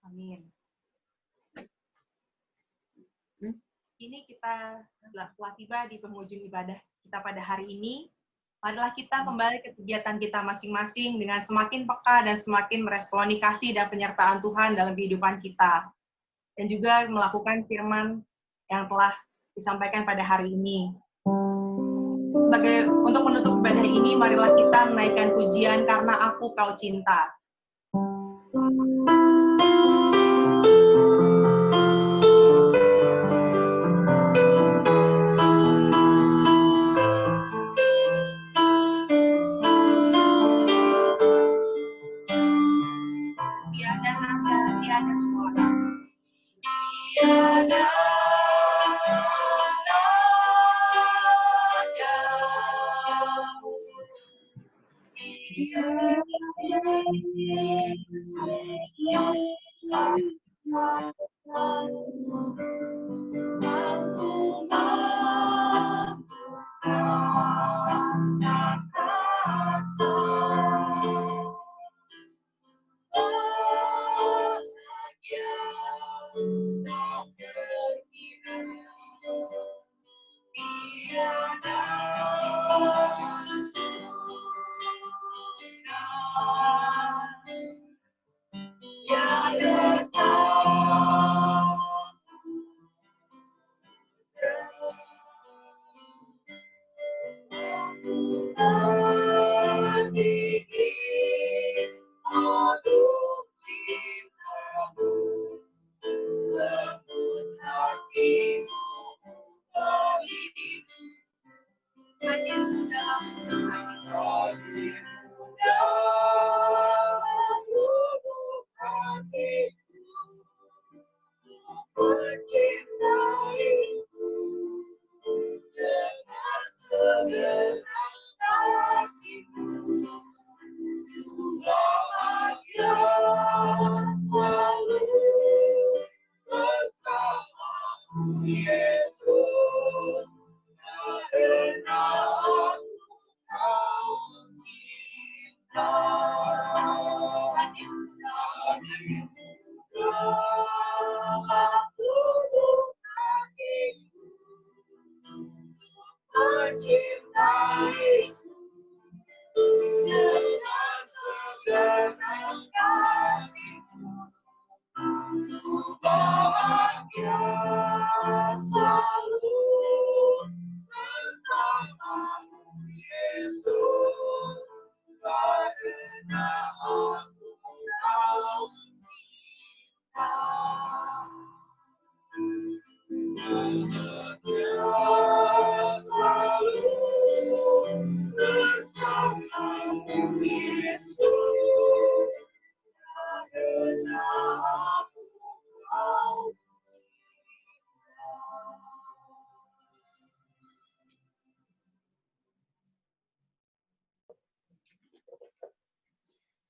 Amin. Ini kita telah tiba di penghujung ibadah kita pada hari ini. Marilah kita kembali ke kegiatan kita masing-masing dengan semakin peka dan semakin meresponi kasih dan penyertaan Tuhan dalam kehidupan kita. Dan juga melakukan firman yang telah disampaikan pada hari ini. Untuk menutup ibadah ini, marilah kita menaikkan pujian Karena Aku Kau Cinta. Tiada nada, tiada suara. Tiada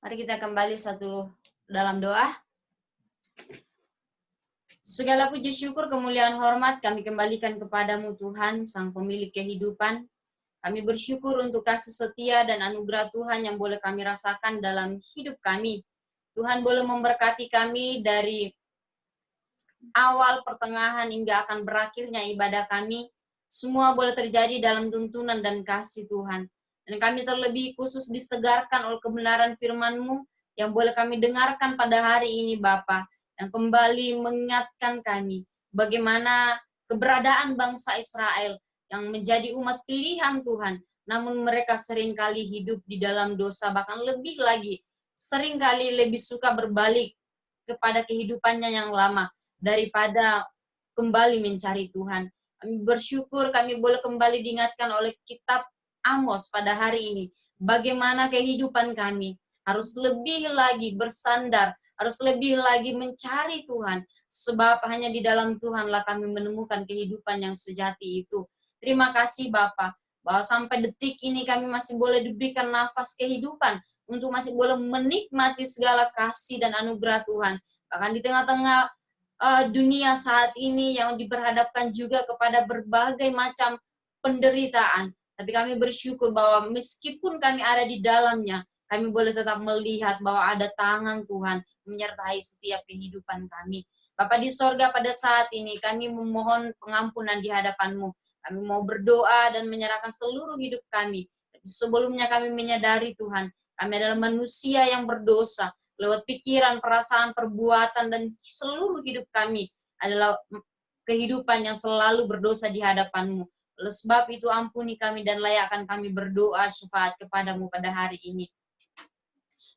Mari kita kembali satu dalam doa. Segala puji syukur, kemuliaan, hormat kami kembalikan kepadamu Tuhan, Sang Pemilik kehidupan. Kami bersyukur untuk kasih setia dan anugerah Tuhan yang boleh kami rasakan dalam hidup kami. Tuhan boleh memberkati kami dari awal, pertengahan, hingga akan berakhirnya ibadah kami. Semua boleh terjadi dalam tuntunan dan kasih Tuhan. Dan kami terlebih khusus disegarkan oleh kebenaran firman-Mu yang boleh kami dengarkan pada hari ini Bapa, yang kembali mengingatkan kami bagaimana keberadaan bangsa Israel yang menjadi umat pilihan Tuhan, namun mereka seringkali hidup di dalam dosa, bahkan lebih lagi, seringkali lebih suka berbalik kepada kehidupannya yang lama daripada kembali mencari Tuhan. Kami bersyukur kami boleh kembali diingatkan oleh kitab Amos pada hari ini, bagaimana kehidupan kami harus lebih lagi bersandar, harus lebih lagi mencari Tuhan, sebab hanya di dalam Tuhanlah kami menemukan kehidupan yang sejati itu. Terima kasih Bapa, bahwa sampai detik ini kami masih boleh diberikan nafas kehidupan, untuk masih boleh menikmati segala kasih dan anugerah Tuhan. Bahkan di tengah-tengah dunia saat ini yang diperhadapkan juga kepada berbagai macam penderitaan, tapi kami bersyukur bahwa meskipun kami ada di dalamnya, kami boleh tetap melihat bahwa ada tangan Tuhan menyertai setiap kehidupan kami. Bapa di sorga, pada saat ini kami memohon pengampunan di hadapan-Mu. Kami mau berdoa dan menyerahkan seluruh hidup kami. Sebelumnya kami menyadari Tuhan, kami adalah manusia yang berdosa. Lewat pikiran, perasaan, perbuatan, dan seluruh hidup kami adalah kehidupan yang selalu berdosa di hadapan-Mu. Oleh sebab itu ampuni kami dan layakkan kami berdoa syafaat kepadamu pada hari ini.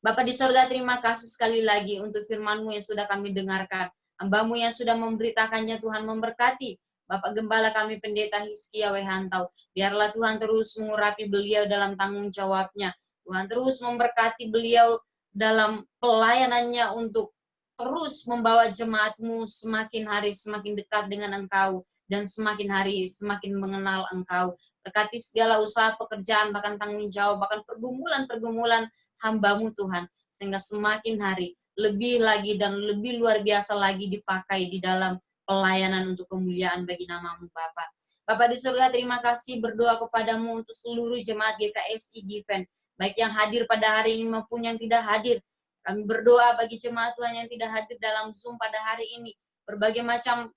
Bapa di sorga, terima kasih sekali lagi untuk firman-Mu yang sudah kami dengarkan. Hamba-Mu yang sudah memberitakannya, Tuhan memberkati. Bapak Gembala kami Pendeta Hizkia Wehantau. Biarlah Tuhan terus mengurapi beliau dalam tanggung jawabnya. Tuhan terus memberkati beliau dalam pelayanannya untuk terus membawa jemaat-Mu semakin hari semakin dekat dengan Engkau, dan semakin hari semakin mengenal Engkau. Berkati segala usaha pekerjaan, bahkan tanggung jawab, bahkan pergumulan-pergumulan hamba-Mu Tuhan, sehingga semakin hari lebih lagi dan lebih luar biasa lagi dipakai di dalam pelayanan untuk kemuliaan bagi nama-Mu Bapa. Bapa di surga, terima kasih, berdoa kepadamu untuk seluruh jemaat GKSI Given, baik yang hadir pada hari ini maupun yang tidak hadir. Kami berdoa bagi jemaat Tuhan yang tidak hadir dalam Zoom pada hari ini. Berbagai macam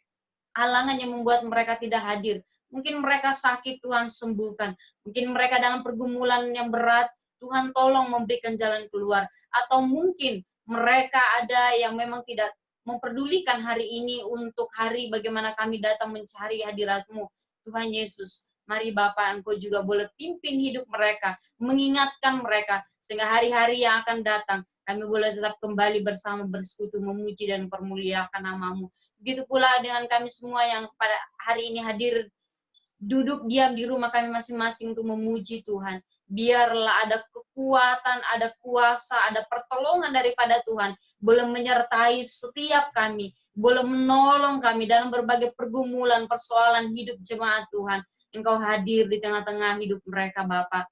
halangan yang membuat mereka tidak hadir. Mungkin mereka sakit, Tuhan sembuhkan. Mungkin mereka dalam pergumulan yang berat, Tuhan tolong memberikan jalan keluar. Atau mungkin mereka ada yang memang tidak memperdulikan hari ini untuk hari bagaimana kami datang mencari hadirat-Mu. Tuhan Yesus, mari Bapa, Engkau juga boleh pimpin hidup mereka, mengingatkan mereka, sehingga hari-hari yang akan datang, kami boleh tetap kembali bersama bersekutu, memuji dan permuliakan nama-Mu. Begitu pula dengan kami semua yang pada hari ini hadir, duduk diam di rumah kami masing-masing untuk memuji Tuhan. biarlah ada kekuatan, ada kuasa, ada pertolongan daripada Tuhan, boleh menyertai setiap kami, boleh menolong kami dalam berbagai pergumulan, persoalan hidup jemaat Tuhan. Engkau hadir di tengah-tengah hidup mereka, Bapa.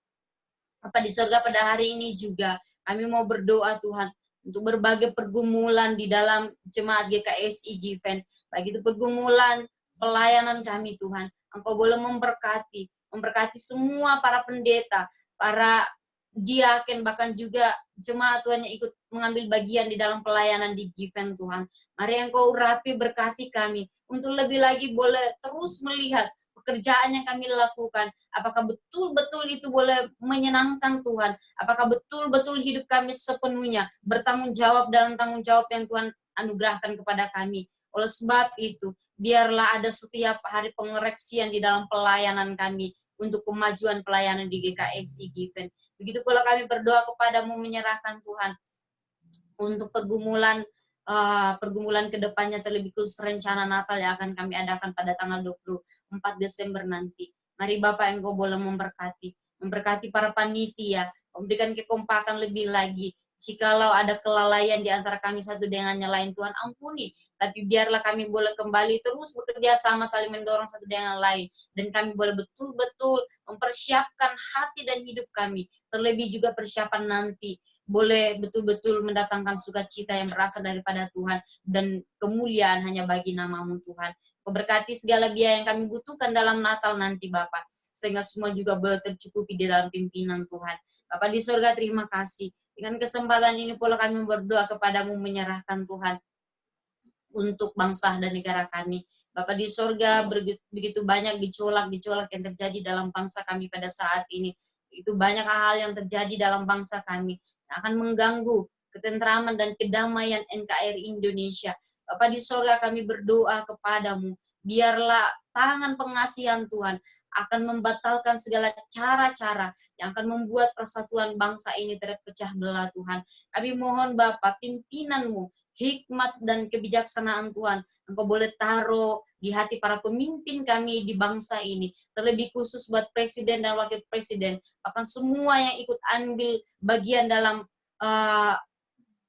Bapa di surga, pada hari ini juga kami mau berdoa Tuhan untuk berbagai pergumulan di dalam jemaat GKSI Given, baik itu pergumulan pelayanan kami Tuhan. Engkau boleh memberkati semua para pendeta, para diaken, bahkan juga jemaat Tuhan yang ikut mengambil bagian di dalam pelayanan di Given Tuhan. Mari Engkau urapi, berkati kami untuk lebih lagi boleh terus melihat pekerjaan yang kami lakukan, apakah betul-betul itu boleh menyenangkan Tuhan, apakah betul-betul hidup kami sepenuhnya bertanggung jawab dalam tanggung jawab yang Tuhan anugerahkan kepada kami. Oleh sebab itu, biarlah ada setiap hari pengoreksian di dalam pelayanan kami untuk kemajuan pelayanan di GKSI Given. Begitu pula kami berdoa kepadamu, menyerahkan Tuhan untuk pergumulan ke depannya, terlebih khusus rencana Natal yang akan kami adakan pada tanggal 24 Desember nanti. Mari Bapak Engkau boleh memberkati para panitia, memberikan kekompakan lebih lagi. Jikalau ada kelalaian di antara kami satu dengan yang lain, Tuhan ampuni. Tapi biarlah kami boleh kembali terus bekerja sama, saling mendorong satu dengan yang lain. Dan kami boleh betul-betul mempersiapkan hati dan hidup kami. Terlebih juga persiapan nanti boleh betul-betul mendatangkan sukacita yang berasal daripada Tuhan, dan kemuliaan hanya bagi nama-Mu Tuhan. Kau berkati segala biaya yang kami butuhkan dalam Natal nanti Bapak, sehingga semua juga boleh tercukupi di dalam pimpinan Tuhan. Bapak di surga, terima kasih. Dengan kesempatan ini pula kami berdoa kepadamu, menyerahkan Tuhan untuk bangsa dan negara kami. Bapak di surga, begitu banyak gejolak yang terjadi dalam bangsa kami pada saat ini. Itu banyak hal yang terjadi dalam bangsa kami yang akan mengganggu ketentraman dan kedamaian NKRI Indonesia. Bapak di surga, kami berdoa kepadamu, biarlah tangan pengasihan Tuhan akan membatalkan segala cara-cara yang akan membuat persatuan bangsa ini terpecah belah Tuhan. Kami mohon Bapak, pimpinan-Mu, hikmat dan kebijaksanaan Tuhan, Engkau boleh taruh di hati para pemimpin kami di bangsa ini, terlebih khusus buat presiden dan wakil presiden, bahkan semua yang ikut ambil bagian dalam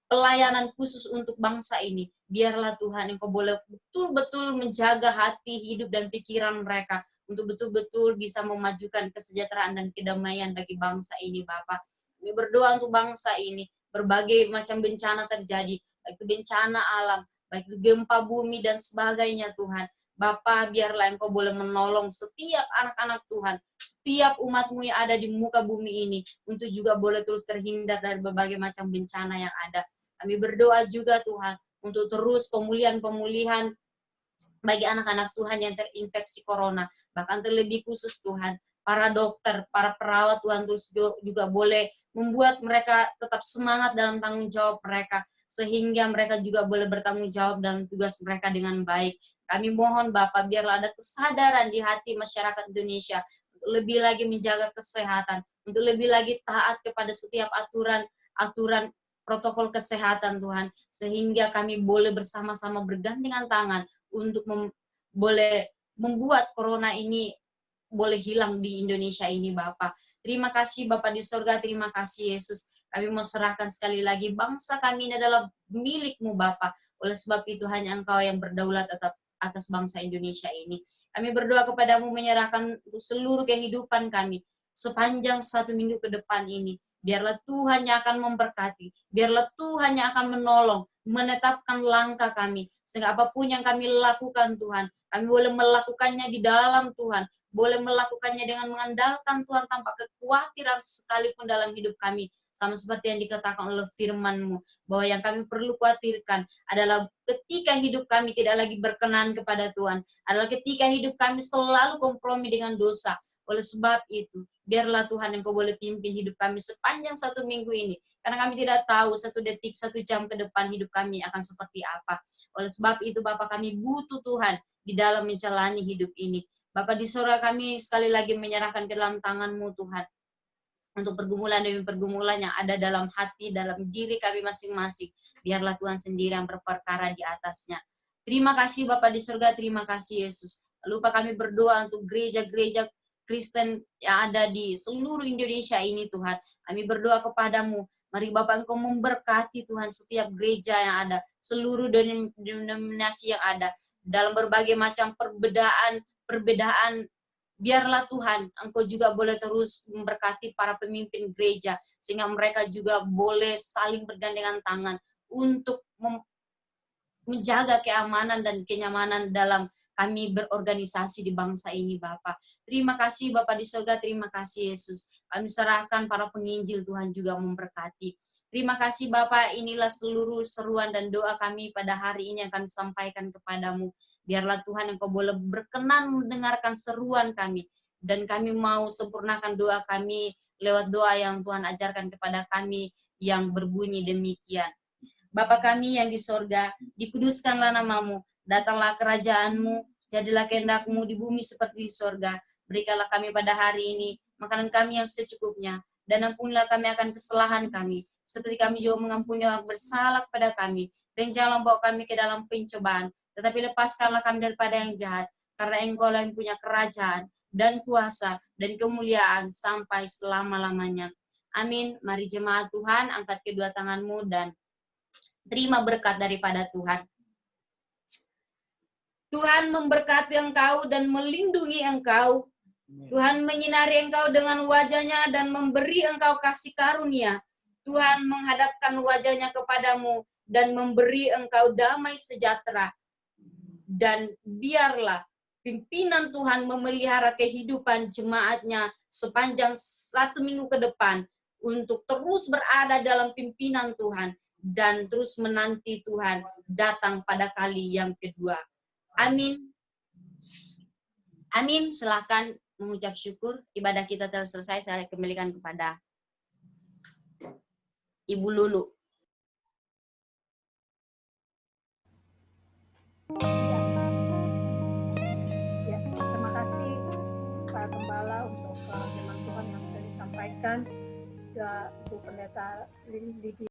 pelayanan khusus untuk bangsa ini. Biarlah Tuhan Engkau boleh betul-betul menjaga hati, hidup, dan pikiran mereka untuk betul-betul bisa memajukan kesejahteraan dan kedamaian bagi bangsa ini, Bapak. Kami berdoa untuk bangsa ini, berbagai macam bencana terjadi, baik itu bencana alam, baik itu gempa bumi dan sebagainya Tuhan. Bapak, biarlah Engkau boleh menolong setiap anak-anak Tuhan, setiap umat-Mu yang ada di muka bumi ini, untuk juga boleh terus terhindar dari berbagai macam bencana yang ada. Kami berdoa juga Tuhan, untuk terus pemulihan bagi anak-anak Tuhan yang terinfeksi corona, bahkan terlebih khusus Tuhan, para dokter, para perawat Tuhan terus juga boleh membuat mereka tetap semangat dalam tanggung jawab mereka, sehingga mereka juga boleh bertanggung jawab dalam tugas mereka dengan baik. Kami mohon Bapak, biarlah ada kesadaran di hati masyarakat Indonesia untuk lebih lagi menjaga kesehatan, untuk lebih lagi taat kepada setiap aturan protokol kesehatan Tuhan, sehingga kami boleh bersama-sama bergandengan tangan untuk boleh membuat corona ini boleh hilang di Indonesia ini Bapak. Terima kasih Bapak di surga, terima kasih Yesus. Kami mau serahkan sekali lagi, bangsa kami ini adalah milik-Mu Bapak. Oleh sebab itu hanya Engkau yang berdaulat atas bangsa Indonesia ini. Kami berdoa kepadamu, menyerahkan seluruh kehidupan kami sepanjang 1 minggu ke depan ini. Biarlah Tuhan yang akan memberkati, biarlah Tuhan yang akan menolong, menetapkan langkah kami, sehingga apapun yang kami lakukan Tuhan, kami boleh melakukannya di dalam Tuhan, boleh melakukannya dengan mengandalkan Tuhan tanpa kekhawatiran sekalipun dalam hidup kami. Sama seperti yang dikatakan oleh firman-Mu, bahwa yang kami perlu khawatirkan adalah ketika hidup kami tidak lagi berkenan kepada Tuhan, adalah ketika hidup kami selalu kompromi dengan dosa. Oleh sebab itu, biarlah Tuhan Engkau boleh pimpin hidup kami sepanjang 1 minggu ini. Karena kami tidak tahu 1 detik, 1 jam ke depan hidup kami akan seperti apa. Oleh sebab itu, Bapak, kami butuh Tuhan di dalam menjalani hidup ini. Bapak di surga, kami sekali lagi menyerahkan ke dalam tangan-Mu Tuhan, untuk pergumulan demi pergumulan yang ada dalam hati, dalam diri kami masing-masing. Biarlah Tuhan sendiri yang berperkara di atasnya. Terima kasih Bapak di surga, terima kasih Yesus. Lupa kami berdoa untuk gereja-gereja Kristen yang ada di seluruh Indonesia ini Tuhan. Kami berdoa kepadamu, mari Bapak Engkau memberkati Tuhan setiap gereja yang ada, seluruh denominasi yang ada, dalam berbagai macam perbedaan, biarlah Tuhan, Engkau juga boleh terus memberkati para pemimpin gereja, sehingga mereka juga boleh saling bergandengan tangan untuk menjaga keamanan dan kenyamanan dalam kami berorganisasi di bangsa ini, Bapak. Terima kasih Bapak di surga, terima kasih Yesus. Kami serahkan para penginjil, Tuhan juga memberkati. Terima kasih Bapak, inilah seluruh seruan dan doa kami pada hari ini yang akan disampaikan kepadamu. Biarlah Tuhan Engkau boleh berkenan mendengarkan seruan kami. Dan kami mau sempurnakan doa kami lewat doa yang Tuhan ajarkan kepada kami yang berbunyi demikian. Bapa kami yang di sorga, dikuduskanlah namamu, datanglah kerajaanmu, jadilah kehendak-Mu di bumi seperti di sorga. Berikanlah kami pada hari ini makanan kami yang secukupnya, dan ampunilah kami akan kesalahan kami, seperti kami juga mengampuni orang bersalah kepada kami. Dan janganlah bawa kami ke dalam pencobaan, tetapi lepaskanlah kami daripada yang jahat, karena Engkau yang punya kerajaan, dan kuasa, dan kemuliaan sampai selama-lamanya. Amin. Mari jemaat Tuhan, angkat kedua tanganmu dan terima berkat daripada Tuhan. Tuhan memberkati engkau dan melindungi engkau. Tuhan menyinari engkau dengan wajahnya dan memberi engkau kasih karunia. Tuhan menghadapkan wajahnya kepadamu dan memberi engkau damai sejahtera. Dan biarlah pimpinan Tuhan memelihara kehidupan jemaatnya sepanjang 1 minggu ke depan untuk terus berada dalam pimpinan Tuhan dan terus menanti Tuhan datang pada kali yang kedua. Amin. Amin. Silakan mengucap syukur. Ibadah kita telah selesai. Saya kembalikan kepada Ibu Lulu. Ya, terima kasih Pak Gembala untuk firman Tuhan yang sudah disampaikan. Juga Ibu Pendeta Lydia